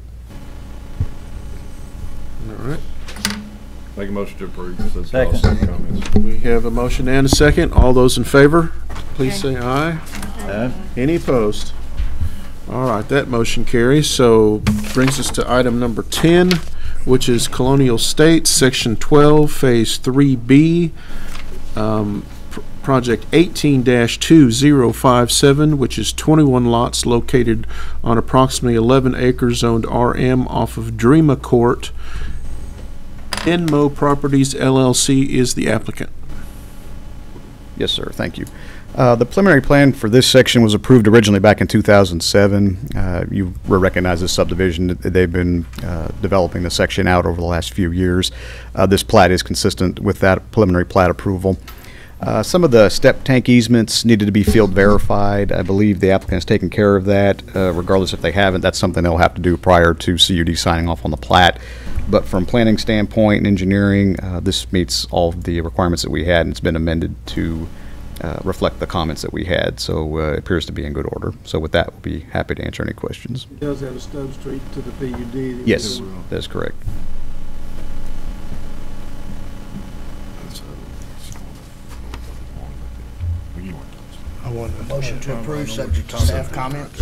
All right. Make a motion to approve, subject to all staff comments. We have a motion and a second. All those in favor, please say aye. Aye. Any opposed? All right, that motion carries. So brings us to item number 10, which is Colonial States, Section 12, Phase 3B, Project 18-2057, which is 21 lots located on approximately 11 acres zoned RM off of Dreama Court. Enmo Properties LLC is the applicant. Yes, sir. Thank you. The preliminary plan for this section was approved originally back in 2007. You will recognize this subdivision. They've been developing the section out over the last few years. This plat is consistent with that preliminary plat approval. Some of the step tank easements needed to be field verified. I believe the applicant has taken care of that. Regardless if they haven't, that's something they'll have to do prior to CUD signing off on the plat. But from planning standpoint and engineering, this meets all of the requirements that we had, and it's been amended to reflect the comments that we had. So it appears to be in good order. So with that, we'll be happy to answer any questions. It does have a stub street to the PUD. Yes, that is correct. Motion to approve, subject to staff comments.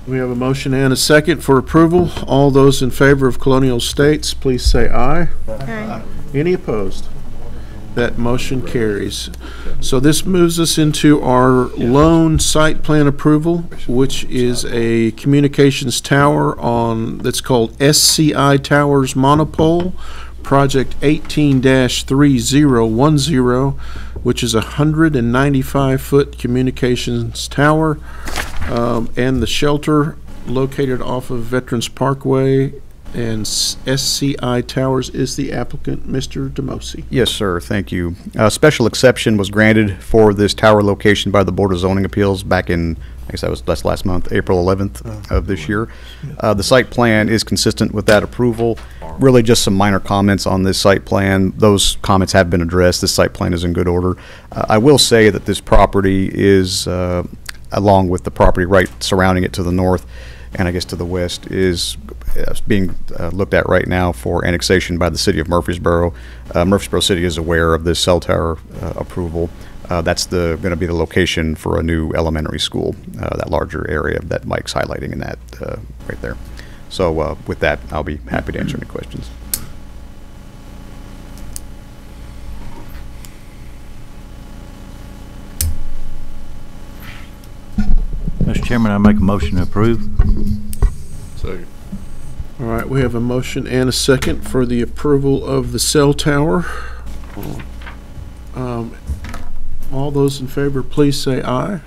We have a motion and a second for approval. All those in favor of Colonial States, please say aye. Aye. Any opposed? That motion carries. So this moves us into our loan site plan approval, which is a communications tower that's called SCI Towers Monopole, Project 18-3010, which is a 195-foot communications tower, and the shelter located off of Veterans Parkway, and SCI Towers is the applicant, Mr. Demosi. Yes, sir. Thank you. A special exception was granted for this tower location by the Board of Zoning Appeals back in, I guess that's last month, April 11th of this year. The site plan is consistent with that approval. Really just some minor comments on this site plan. Those comments have been addressed. This site plan is in good order. I will say that this property is, along with the property right surrounding it to the north, and I guess to the west, is being looked at right now for annexation by the city of Murfreesboro. Murfreesboro City is aware of this cell tower approval. That's going to be the location for a new elementary school, that larger area that Mike's highlighting in that right there. So with that, I'll be happy to answer any questions. Mr. Chairman, I make a motion to approve. Second. All right, we have a motion and a second for the approval of the cell tower. All those in favor, please say aye.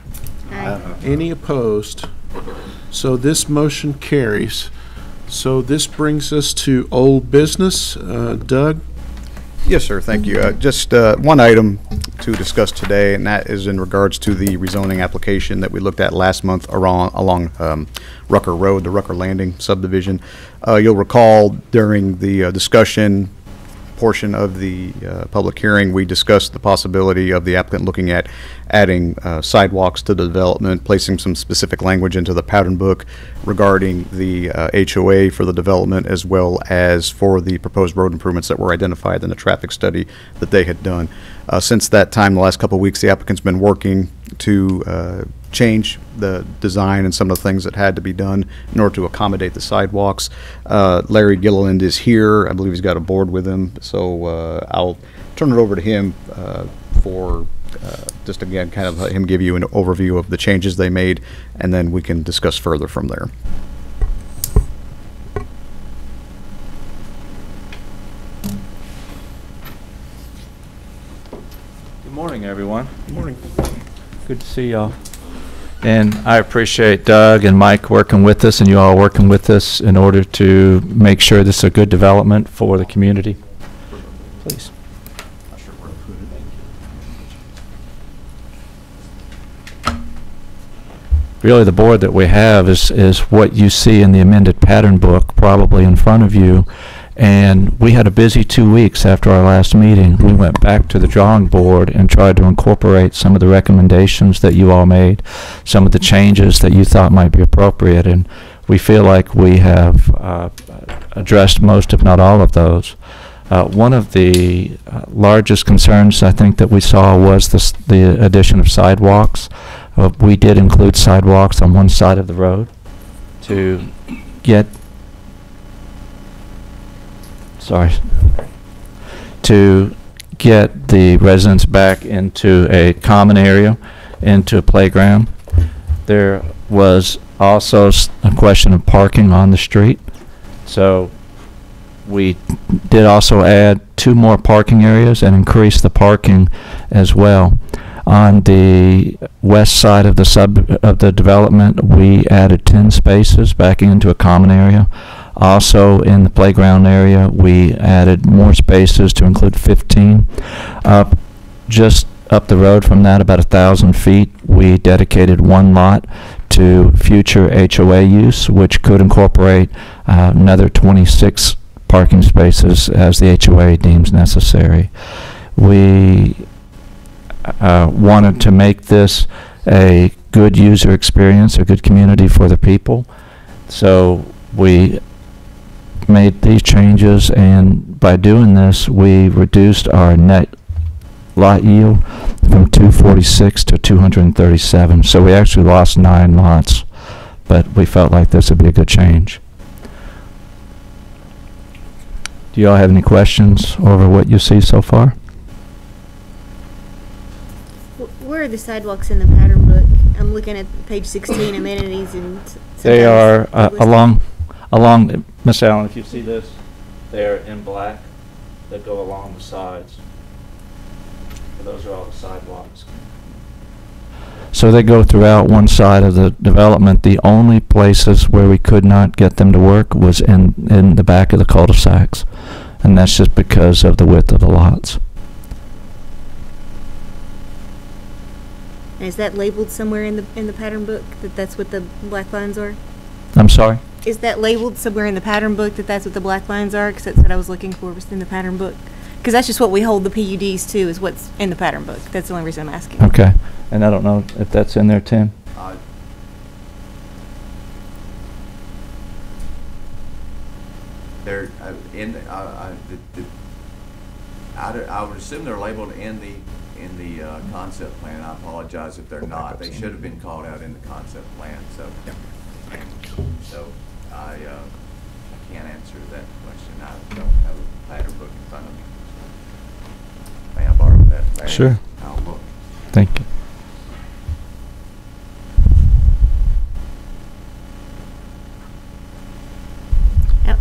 Aye. Any opposed? So this motion carries. So this brings us to old business. Doug? Yes, sir. Thank you. Just one item to discuss today, and that is in regards to the rezoning application that we looked at last month along Rucker Road, the Rucker Landing subdivision. You'll recall during the discussion portion of the public hearing, we discussed the possibility of the applicant looking at adding sidewalks to the development, placing some specific language into the pattern book regarding the HOA for the development, as well as for the proposed road improvements that were identified in the traffic study that they had done. Since that time, the last couple of weeks, the applicant's been working to change the design and some of the things that had to be done in order to accommodate the sidewalks. Larry Gilliland is here. I believe he's got a board with him, so I'll turn it over to him for just again, kind of let him give you an overview of the changes they made, and then we can discuss further from there. Good morning, everyone. Good morning. Good to see y'all. And I appreciate Doug and Mike working with us and you all working with us in order to make sure this is a good development for the community. Please. Really, the board that we have is what you see in the amended pattern book probably in front of you. And we had a busy 2 weeks after our last meeting. We went back to the drawing board and tried to incorporate some of the recommendations that you all made, some of the changes that you thought might be appropriate, and we feel like we have addressed most, if not all, of those. One of the largest concerns I think that we saw was the addition of sidewalks. We did include sidewalks on one side of the road to get the residents back into a common area, into a playground. There was also a question of parking on the street. So we did also add 2 more parking areas and increase the parking as well. On the west side of the development, we added 10 spaces back into a common area. Also, in the playground area, we added more spaces to include 15. Just up the road from that, about 1,000 feet, we dedicated 1 lot to future HOA use, which could incorporate another 26 parking spaces as the HOA deems necessary. We wanted to make this a good user experience, a good community for the people. So we made these changes, and by doing this, we reduced our net lot yield from 246 to 237. So we actually lost 9 lots, but we felt like this would be a good change. Do you all have any questions over what you see so far? Where are the sidewalks in the pattern book? I'm looking at page 16, amenities, and they are along, Miss Allen, if you see this, they're in black. They go along the sides. And those are all the sidewalks. So they go throughout one side of the development. The only places where we could not get them to work was in the back of the cul-de-sacs, and that's just because of the width of the lots. And is that labeled somewhere in the pattern book that that's what the black lines are? I'm sorry? Is that labeled somewhere in the pattern book that that's what the black lines are? Because that's what I was looking for, was in the pattern book. Because that's just what we hold the PUDs to, is what's in the pattern book. That's the only reason I'm asking. Okay. And I don't know if that's in there, Tim? They're I would assume they're labeled in the concept plan. I apologize if they're not. They should have been called out in the concept plan. So I can't answer that question. I don't have a pattern book in front of me. May I borrow that? Larry? Sure. I'll look. Thank you.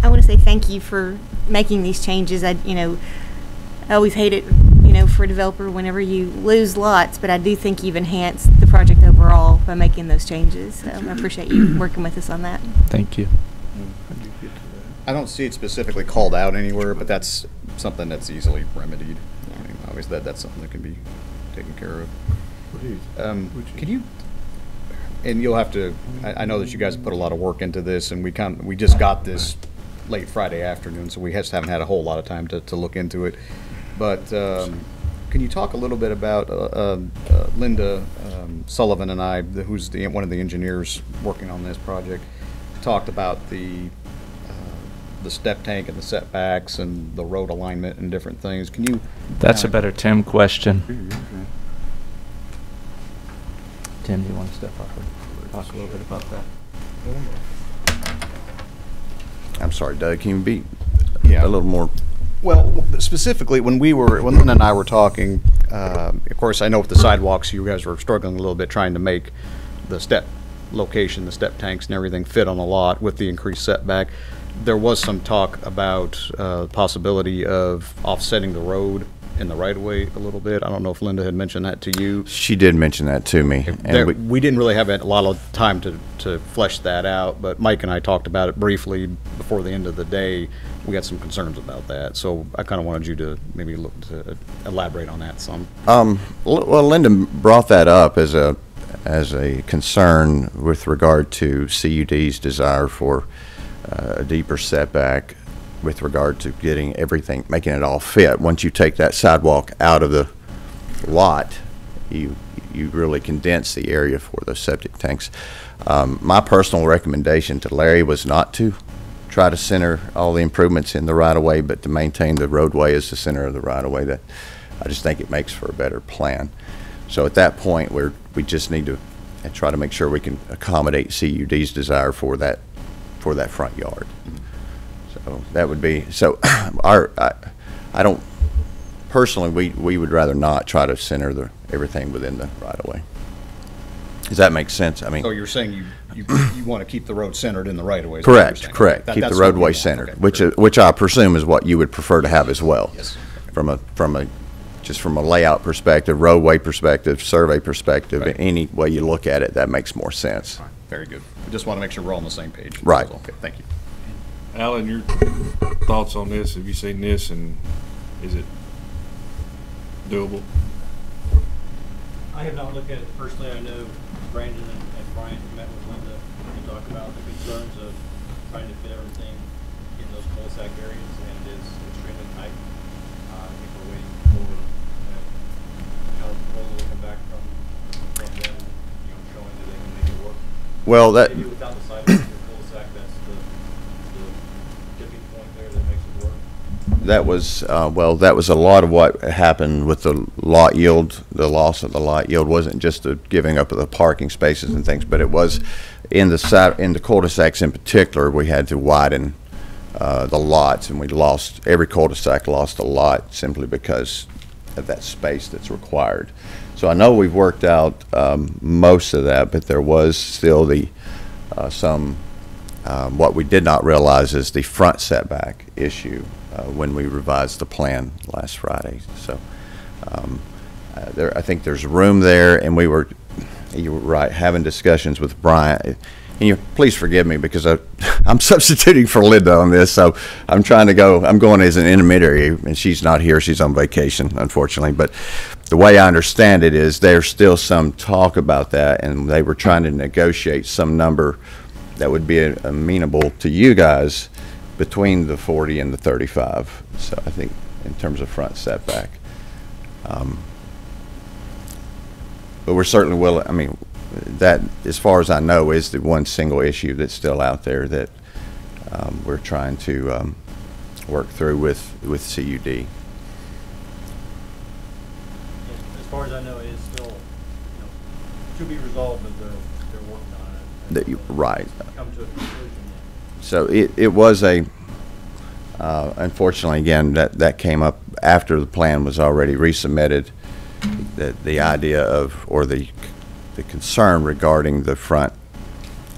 I want to say thank you for making these changes. I always hate it, for a developer whenever you lose lots, but I do think you've enhanced the project overall by making those changes. So I appreciate you working with us on that. Thank you. I don't see it specifically called out anywhere, but that's something that's easily remedied. Yeah. I mean, obviously that's something that can be taken care of. Can you, and you'll have to, I know that you guys put a lot of work into this, and we just got this late Friday afternoon, so we just haven't had a whole lot of time to look into it. But can you talk a little bit about Linda Sullivan and I, who's one of the engineers working on this project, talked about the step tank and the setbacks and the road alignment and different things. Can you? That's a better Tim question. Tim, do you want to step up and talk a little bit about that? I'm sorry, Doug, can you be a little more Well, specifically, when Linda and I were talking, of course, I know with the sidewalks, you guys were struggling a little bit trying to make the step location, the step tanks and everything fit on the lot with the increased setback. There was some talk about possibility of offsetting the road in the right-of-way a little bit. I don't know if Linda had mentioned that to you. She did mention that to me. And we didn't really have a lot of time to flesh that out, but Mike and I talked about it briefly before the end of the day. We got some concerns about that, so I kind of wanted you to maybe look to elaborate on that some. Well, Linda brought that up as a concern with regard to CUD's desire for a deeper setback with regard to getting everything, making it all fit. Once you take that sidewalk out of the lot, you really condense the area for the septic tanks. My personal recommendation to Larry was not to try to center all the improvements in the right-of-way, but to maintain the roadway as the center of the right-of-way. That I just think it makes for a better plan. So at that point, we just need to try to make sure we can accommodate CUD's desire for that front yard. So that would be, so I don't, personally, we would rather not try to center everything within the right-of-way. Does that make sense? I mean. So you're saying you want to keep the road centered in the right-of-way? Correct, correct. Keep the roadway centered, okay, which I presume is what you would prefer to have as well. Yes. Just from a layout perspective, roadway perspective, survey perspective, right. Any way you look at it, that makes more sense. Right. Very good. We just want to make sure we're all on the same page. Right. Okay, thank you. Alan, your thoughts on this? Have you seen this, and is it doable? I have not looked at it personally. I know Brandon and Brian met with Linda and talked about the concerns of trying to fit everything in those cul-de-sac areas, and it is extremely tight. I think we're waiting for a proposal to come back from them, showing that they can make it work. Well, that. Maybe without the sidewalk in the cul-de-sac, that's the tipping point there that makes it work. That was, that was a lot of what happened with the lot yield. The loss of the lot yield wasn't just the giving up of the parking spaces and things, but it was in the cul-de-sacs in particular. We had to widen the lots, and we lost, every cul-de-sac lost a lot simply because of that space that's required. So I know we've worked out most of that, but there was still what we did not realize is the front setback issue when we revised the plan last Friday. So I think there's room there, and you were right, having discussions with Brian. And please forgive me because I'm substituting for Linda on this, so I'm going as an intermediary, and she's not here. She's on vacation, unfortunately. But the way I understand it is there's still some talk about that, and they were trying to negotiate some number that would be amenable to you guys between the 40 and the 35. So I think in terms of front setback. But we're certainly willing, I mean, that, as far as I know, is the one single issue that's still out there that we're trying to work through with CUD. As far as I know, it is still, to be resolved, but they're working on it. Right. Come to a conclusion. So it was unfortunately, again, that came up after the plan was already resubmitted. The idea of, or the concern regarding the front,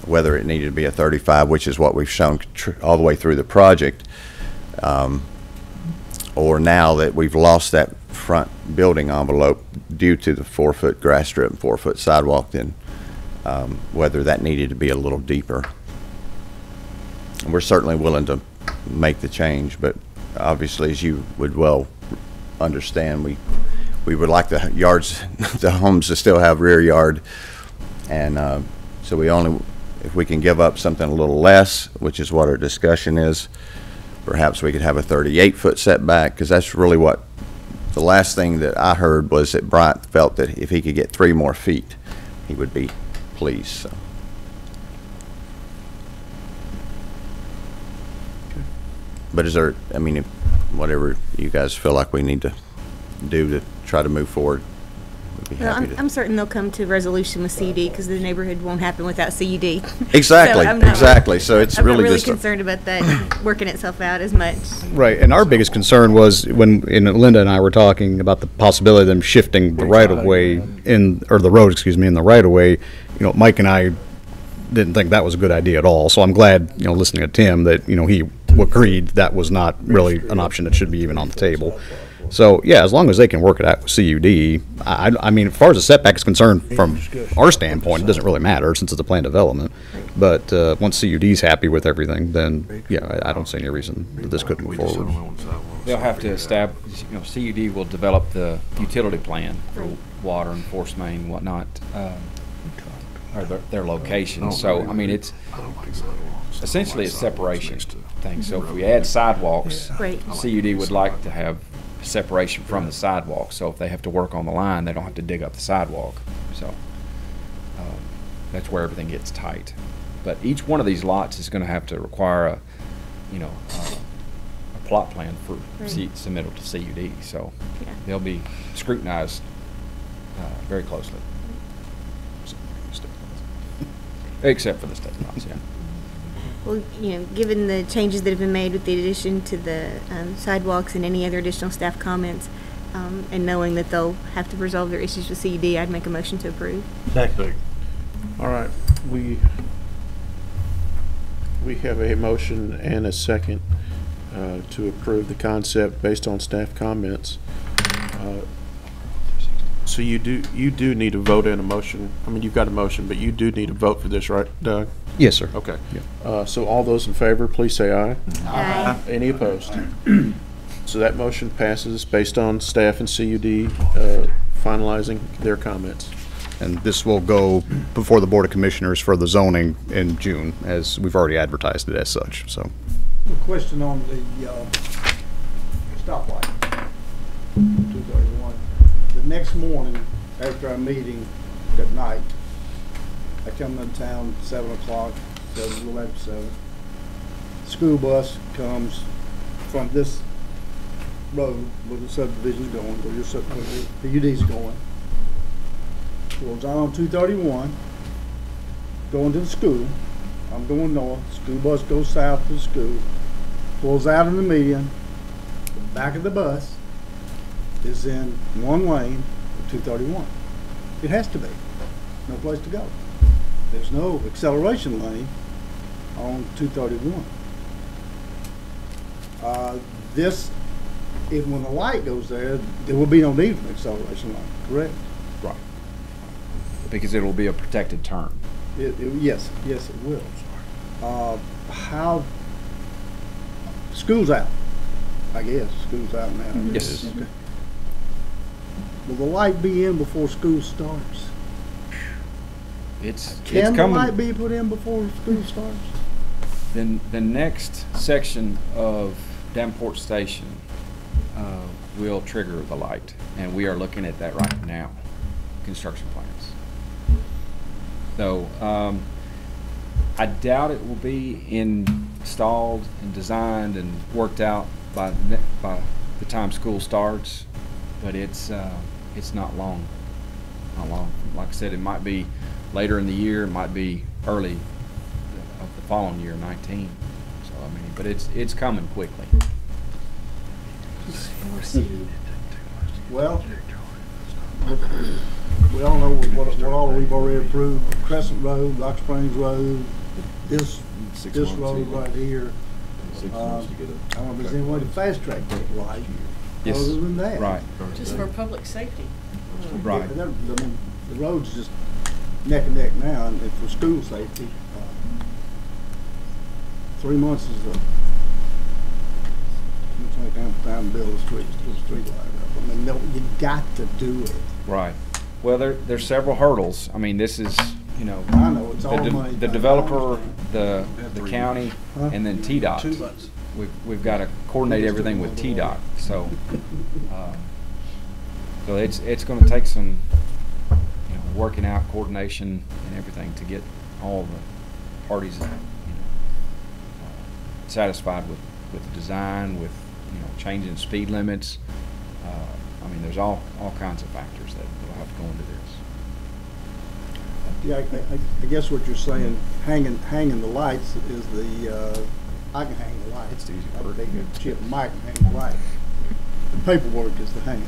whether it needed to be a 35, which is what we've shown all the way through the project, or now that we've lost that front building envelope due to the 4-foot grass strip and 4-foot sidewalk, then whether that needed to be a little deeper. And we're certainly willing to make the change, but obviously, as you would well understand, we would like the yards, the homes to still have rear yard, and so if we can give up something a little less, which is what our discussion is, perhaps we could have a 38-foot setback, because that's really what the last thing that I heard was that Bryant felt that if he could get 3 more feet, he would be pleased. So. But is there, I mean, whatever you guys feel like we need to do to try to move forward, we'd be Well, happy to. I'm certain they'll come to resolution with CUD because the neighborhood won't happen without CUD. Exactly, So I'm not- exactly. So it's I'm not really really just a- concerned about that working itself out as much. Right, and our biggest concern was when Linda and I were talking about the possibility of them shifting the right-of-way or the road, excuse me, in the right-of-way. Mike and I didn't think that was a good idea at all. So I'm glad, listening to Tim, that, he agreed that was not really an option that should be even on the table. So, yeah, as long as they can work it out with CUD, I mean, as far as the setback is concerned, from our standpoint, it doesn't really matter since it's a planned development. But once CUD's happy with everything, then, yeah, I don't see any reason that this couldn't move forward. They'll have to establish, CUD will develop the utility plan for water and force main and whatnot, or their location. So, I mean, it's essentially a separation thing. So if we add sidewalks, Right. CUD would like to have separation from the sidewalk. So if they have to work on the line, they don't have to dig up the sidewalk. So that's where everything gets tight. But each one of these lots is going to have to require a plot plan for submittal to CUD. So they'll be scrutinized very closely. Except for the state lots, yeah. Well, given the changes that have been made with the addition to the sidewalks and any other additional staff comments, and knowing that they'll have to resolve their issues with CUD, I'd make a motion to approve. Second. All right, we have a motion and a second to approve the concept based on staff comments. So you do need a vote and a motion. I mean, you've got a motion, but you do need a vote for this, right, Doug? Yes, sir. Okay. So all those in favor, please say aye. Aye. Any opposed? So that motion passes based on staff and CUD finalizing their comments. And this will go before the Board of Commissioners for the zoning in June, as we've already advertised it as such, so. A question on the stoplight, 231. The next morning, after our meeting at night, I come into town 7 o'clock, a little after 7. School bus comes from this road where the subdivision's going, where the UD's going. Goes on 231, going to the school. I'm going north. School bus goes south to the school. Pulls out in the median. The back of the bus is in one lane of 231. It has to be. No place to go. There's no acceleration lane on 231. When the light goes there will be no need for an acceleration lane, correct? Right. Because it will be a protected turn. Yes, it will. How, school's out, I guess. School's out now. Yes. Okay. Will the light be in before school starts? Can the light be put in before school starts? Then the next section of Davenport Station will trigger the light, and we are looking at that right now, construction plans. So I doubt it will be installed and designed and worked out by the time school starts, but it's not long. Not long. Like I said, it might be later in the year, it might be early of the following year, 19. So I mean, but it's coming quickly. Well, we all know what all we've already approved. Crescent Road, Rock Springs Road, this road right here. I don't know if there's any way to fast track that light. Yes. Other than that. Right. Just for public safety. Right. I mean, the road's just neck and neck now, and for school safety, 3 months is time to build a street light up. I mean, you got to do it. Right. Well, there's several hurdles. I mean, this is, I know, it's all money. the developer, the county, and then TDOT. We've got to coordinate everything with TDOT. So, so it's going to take some, working out coordination and everything to get all the parties, satisfied with the design, with changing speed limits, I mean, there's all kinds of factors that will have to go into this. Yeah, I guess what you're saying, hanging the lights is I can hang the lights. Chip Mike can hang the lights. The paperwork is the hang.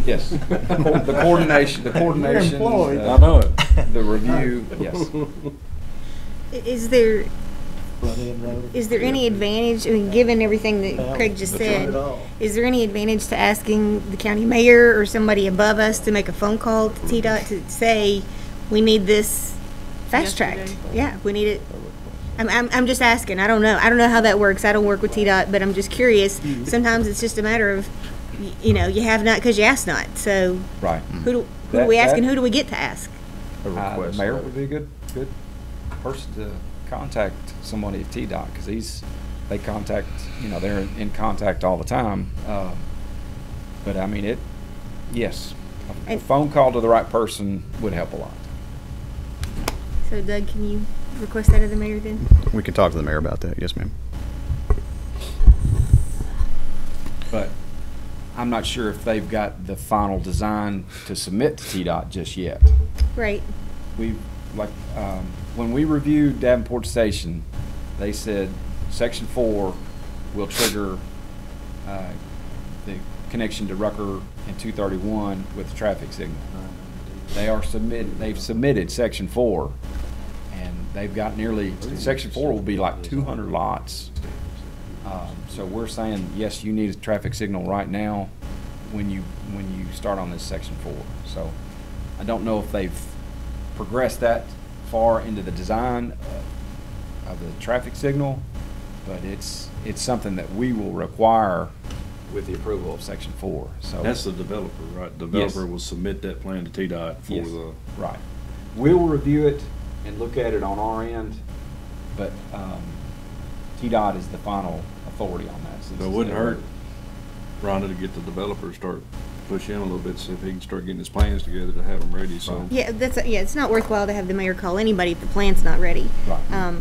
Yes. The coordination, You're employed. I know it. the review, yes. Is there any advantage, I mean, given everything that Craig just said, is there any advantage to asking the county mayor or somebody above us to make a phone call to TDOT to say, we need this fast tracked? Yeah, we need it. I'm just asking. I don't know how that works. I don't work with TDOT, but I'm just curious. Sometimes it's just a matter of, you have not because you asked not. So right. Who do we ask, and who do we get to ask? The mayor would be a good person to contact somebody at TDOT, because they contact, they're in contact all the time. But I mean, yes, a phone call to the right person would help a lot. So Doug, can you request that of the mayor then? We can talk to the mayor about that. Yes, ma'am. But I'm not sure if they've got the final design to submit to TDOT just yet. Right. When we reviewed Davenport Station, they said Section 4 will trigger the connection to Rucker and 231 with the traffic signal. They've submitted Section 4, and they've got Section 4 will be like 200 lots. So we're saying, yes, you need a traffic signal right now when you start on this Section 4. So I don't know if they've progressed that far into the design of the traffic signal, but it's something that we will require with the approval of Section 4. So that's the developer, right? The developer will submit that plan to TDOT for the... Right. We'll review it and look at it on our end, but TDOT is the final authority on that. So it wouldn't hurt, Rhonda, to get the developer to start push in a little bit, see if he can start getting his plans together to have them ready. So yeah, it's not worthwhile to have the mayor call anybody if the plan's not ready. Right.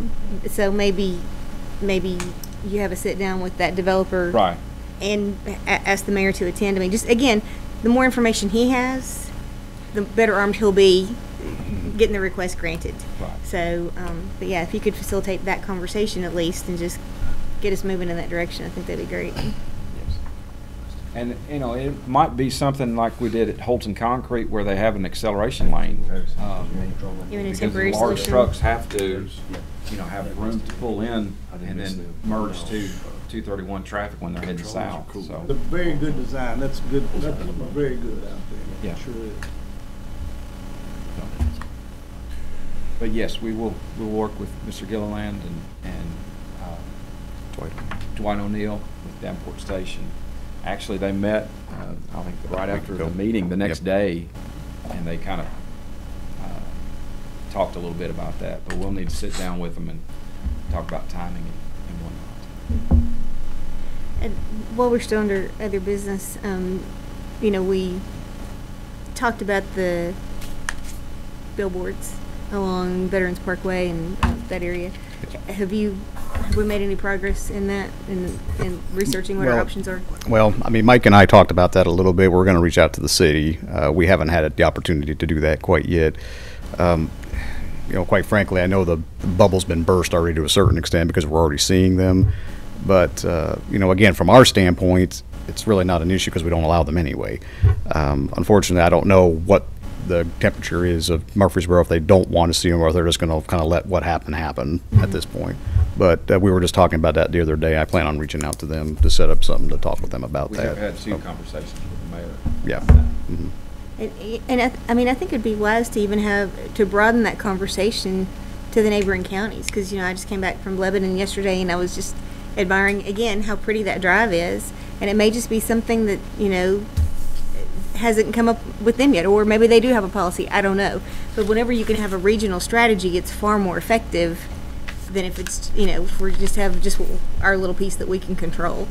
So maybe you have a sit down with that developer. Right. And ask the mayor to attend. I mean, just again, the more information he has, the better armed he'll be getting the request granted. Right. So, but yeah, if you could facilitate that conversation at least and just get us moving in that direction, I think that'd be great. Yes. And it might be something like we did at Holton Concrete, where they have an acceleration lane. Even a temporary because large solution. trucks have to, have room to pull in and then merge to 231 traffic when they're heading south. So It's a very good design. That's good. That's very good out there. Yeah. It sure is. But yes, we'll work with Mr. Gilliland and Dwight O'Neill with Davenport Station. Actually, they met, I think, right after the meeting the next day, and they kind of talked a little bit about that. But we'll need to sit down with them and talk about timing and whatnot. And while we're still under other business, we talked about the billboards along Veterans Parkway and that area. Have we made any progress in that, in researching what our options are? Well, I mean, Mike and I talked about that a little bit. We're going to reach out to the city. We haven't had the opportunity to do that quite yet. Quite frankly, I know the bubble's been burst already to a certain extent because we're already seeing them. But, again, from our standpoint, it's really not an issue because we don't allow them anyway. Unfortunately, I don't know what the temperature is of Murfreesboro, if they don't want to see them or if they're just going to kind of let what happen at this point. But we were just talking about that the other day. I plan on reaching out to them to set up something to talk with them about We that. have had two conversations with the mayor. Yeah. Mm-hmm. And I think it'd be wise to even broaden that conversation to the neighboring counties, because I just came back from Lebanon yesterday and I was just admiring again how pretty that drive is, and it may just be something that hasn't come up with them yet, or maybe they do have a policy. I don't know, but whenever you can have a regional strategy, it's far more effective than if it's if we just have our little piece that we can control.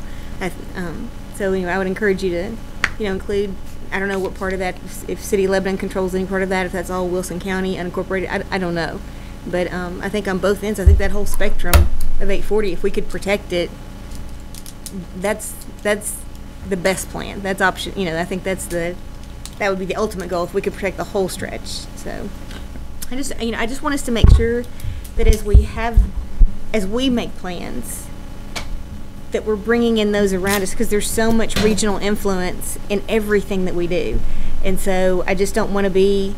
So I would encourage you to include. I don't know what part of that, if City of Lebanon controls any part of that, if that's all Wilson County unincorporated, I don't know. But I think on both ends, I think that whole spectrum of 840, if we could protect it, that's the best plan. That's option, you know, I think that would be the ultimate goal if we could protect the whole stretch. So I just want us to make sure that as we make plans, that we're bringing in those around us, because there's so much regional influence in everything that we do. And so I just don't want to be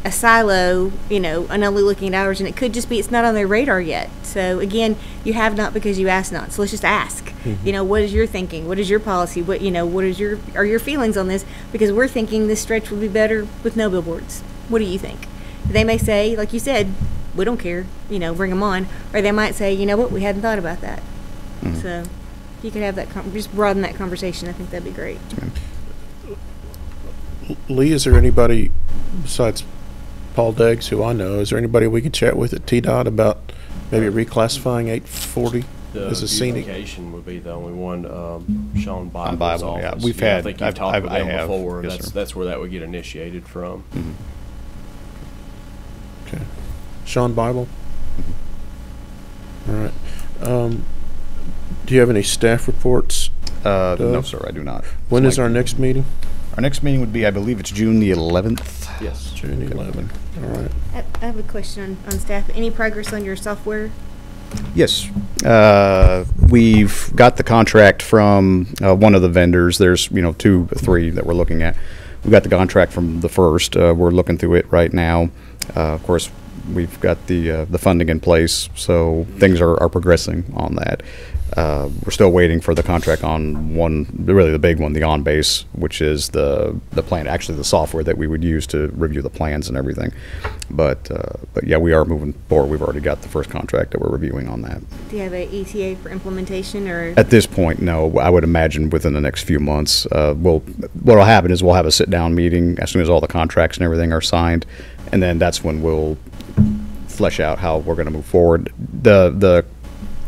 a silo, you know, and only looking at ours, and it could just be it's not on their radar yet. So again, you have not because you ask not. So let's just ask. You know, what is your thinking? What is your policy? What, you know, what is are your feelings on this? Because we're thinking this stretch would be better with no billboards. What do you think? They may say, like you said, we don't care, you know, bring them on. Or they might say, you know what, we hadn't thought about that. So if you could have that, just broaden that conversation, I think that'd be great. Lee, is there anybody besides Paul Deggs, who I know, is there anybody we can chat with at TDOT about maybe reclassifying 840 as a scenic? Beautification would be the only one. Sean Bible's Bible, office. yeah. We've I had- think you've I've- talked with I them have. before. Yes, sir. That's where that would get initiated from. Okay. Sean Bible? All right. Do you have any staff reports? No, sir, I do not. When is our next meeting? Our next meeting would be, I believe it's June the 11th. Yes. June 11th. All right. I have a question on staff. Any progress on your software? Yes. We've got the contract from one of the vendors. There's, 2 or 3 that we're looking at. We got the contract from the first. We're looking through it right now. Of course, we've got the funding in place, so things are progressing on that. We're still waiting for the contract on one, really the big one, the OnBase, which is the plan, actually the software that we would use to review the plans and everything. But yeah, we are moving forward. We've already got the first contract that we're reviewing on that. Do you have a ETA for implementation, or? At this point, no. I would imagine within the next few months, what'll happen is we'll have a sit-down meeting as soon as all the contracts and everything are signed, and then that's when we'll flesh out how we're going to move forward.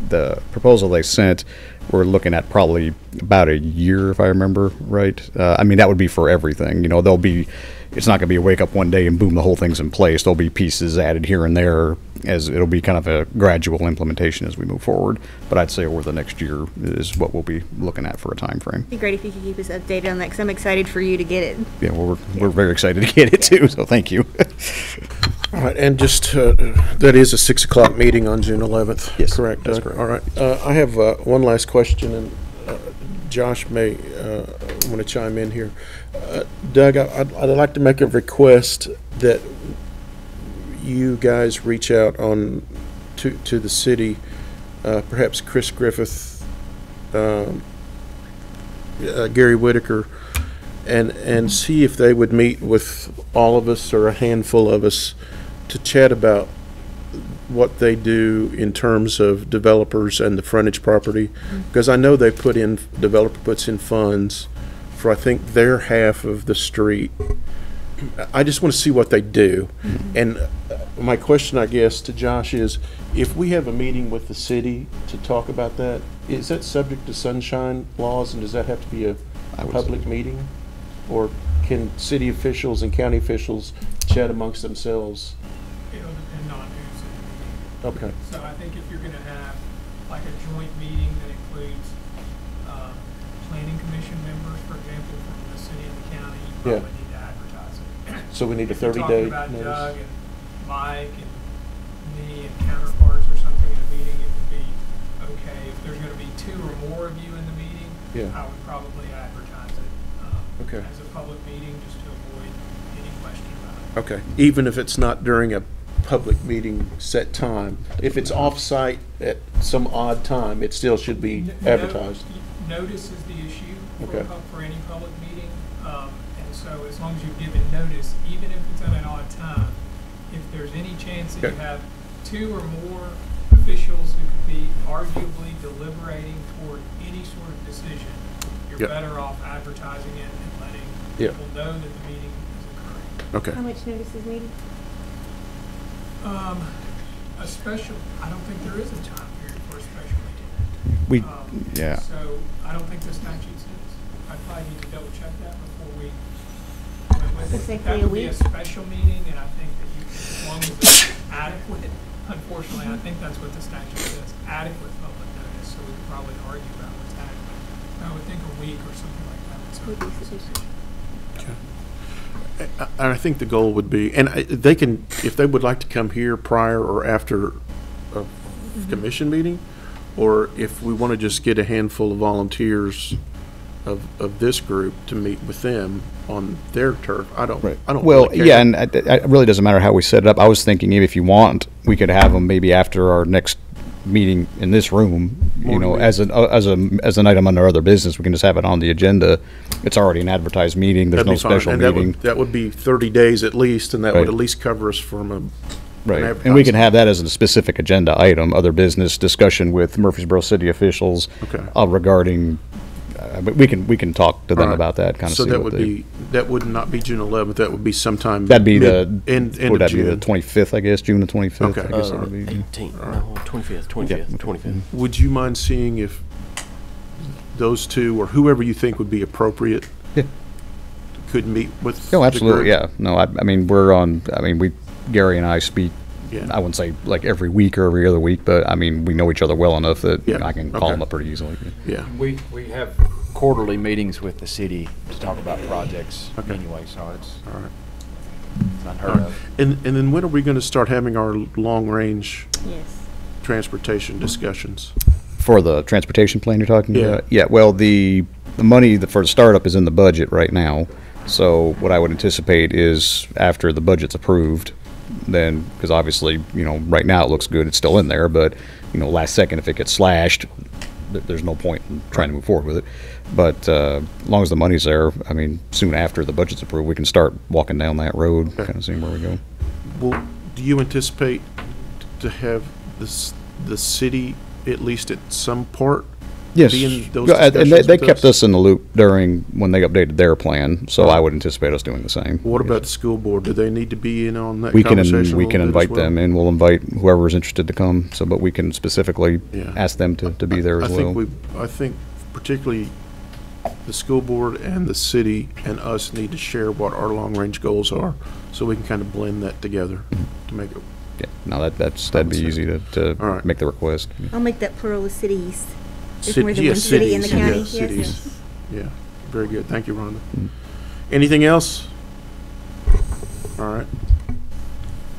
The proposal they sent, we're looking at probably about a year, if I remember right. I mean, that would be for everything. It's not going to be a wake up one day and boom, the whole thing's in place. There'll be pieces added here and there, as it'll be kind of a gradual implementation as we move forward. But I'd say over the next year is what we'll be looking at for a time frame. It'd be great if you could keep us updated on that, because I'm excited for you to get it. Yeah, well, we're very excited to get it too, so thank you. All right, and just, that is a 6 o'clock meeting on June 11th? Yes, correct, that's Doug? correct. All right, I have one last question, and Josh may want to chime in here. Doug, I'd like to make a request that you guys reach out to the city, perhaps Chris Griffith, Gary Whitaker, and see if they would meet with all of us or a handful of us to chat about what they do in terms of developers and the frontage property, because I know developer puts in funds for, I think, their half of the street. I just want to see what they do. And my question, I guess, to Josh is, if we have a meeting with the city to talk about that, is that subject to sunshine laws, and does that have to be a public meeting? Or can city officials and county officials chat amongst themselves? It'll depend on who's in the meeting. Okay. So I think if you're going to have like a joint meeting that includes planning commission members, for example, from the city and the county, you probably need to advertise it. So we need a If you're 30-day talking about notice? Doug and Mike and me and counterparts or something in a meeting, it would be okay. If there's going to be 2 or more of you in the meeting, I would probably advertise it as a public meeting, just to avoid any question about it. Okay, even if it's not during a public meeting set time, if it's off-site at some odd time, it still should be advertised. Notice is the issue Okay. for any public meeting, and so as long as you've given notice, even if it's at an odd time, if there's any chance that you have 2 or more officials who could be arguably deliberating toward any sort of decision, you're better off advertising it and letting people know that the meeting is occurring. Okay. How much notice is needed? A special, I don't think there is a time period for a special meeting. So I don't think the statute says. I probably need to double check that before we went with it. That would be a special meeting, and I think that as long as it's adequate, unfortunately, I think that's what the statute says, adequate public notice, so we could probably argue about what's adequate. I would think a week or something like that would be sufficient. And I think the goal would be, and they can, if they would like to come here prior or after a commission meeting, or if we want to just get a handful of volunteers of this group to meet with them on their turf, I don't Well, really care. yeah, and it really doesn't matter how we set it up. I was thinking if you want, we could have them maybe after our next meeting in this room, you know, as an item under other business. We can just have it on the agenda. It's already an advertised meeting. There's That'd no be fine. special And meeting. that would be 30 days at least, and that would Right. at least cover us from an Right, and we advertising. can have that as a specific agenda item, other business discussion with Murfreesboro city officials Okay. Regarding, but we can talk to them All right. about that, kind of So see that what would they. be, that would not be June 11th, that would be sometime. That'd be end would of that be the June. 25th, I guess, June the 25th? Okay. I guess that would be. 18th, no, 25th, 25th. Would you mind seeing if those two, or whoever you think would be appropriate, Yeah. could meet with? Oh, the absolutely, group? yeah. No, I mean, Gary and I speak, Yeah. I wouldn't say like every week or every other week, but I mean, we know each other well enough that Yeah, I can call okay. them up pretty easily. Yeah. We have quarterly meetings with the city to talk about projects anyway, so it's All right. unheard of. And then when are we going to start having our long-range Yes. transportation discussions? For the transportation plan you're talking Yeah. about? Yeah, well, the money for the startup is in the budget right now. So what I would anticipate is after the budget's approved, then, because obviously, you know, right now it looks good, it's still in there, but, you know, last second, if it gets slashed, there's no point in trying to move forward with it. But as long as the money's there, I mean, soon after the budget's approved, we can start walking down that road, kind of seeing where we go. Well, do you anticipate to have the city, at least at some part, Yes, be in those and discussions they with kept us in the loop during, when they updated their plan, so I would anticipate us doing the same. What about the school board? Do they need to be in on that We can, conversation? we a can little bit as invite well? them, and we'll invite whoever's interested to come, so, but we can specifically Yeah. ask them to be there as well. I think particularly the school board and the city and us need to share what our long-range goals are, so we can kind of blend that together to make it. Yeah, no, that'd be easy to All right. make the request. I'll make that plural of cities. There's Cit- more than yeah, one city in the cities, county. yeah, Yes, cities. yes. Yeah, very good. Thank you, Rhonda. Anything else? All right.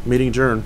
Meeting adjourned.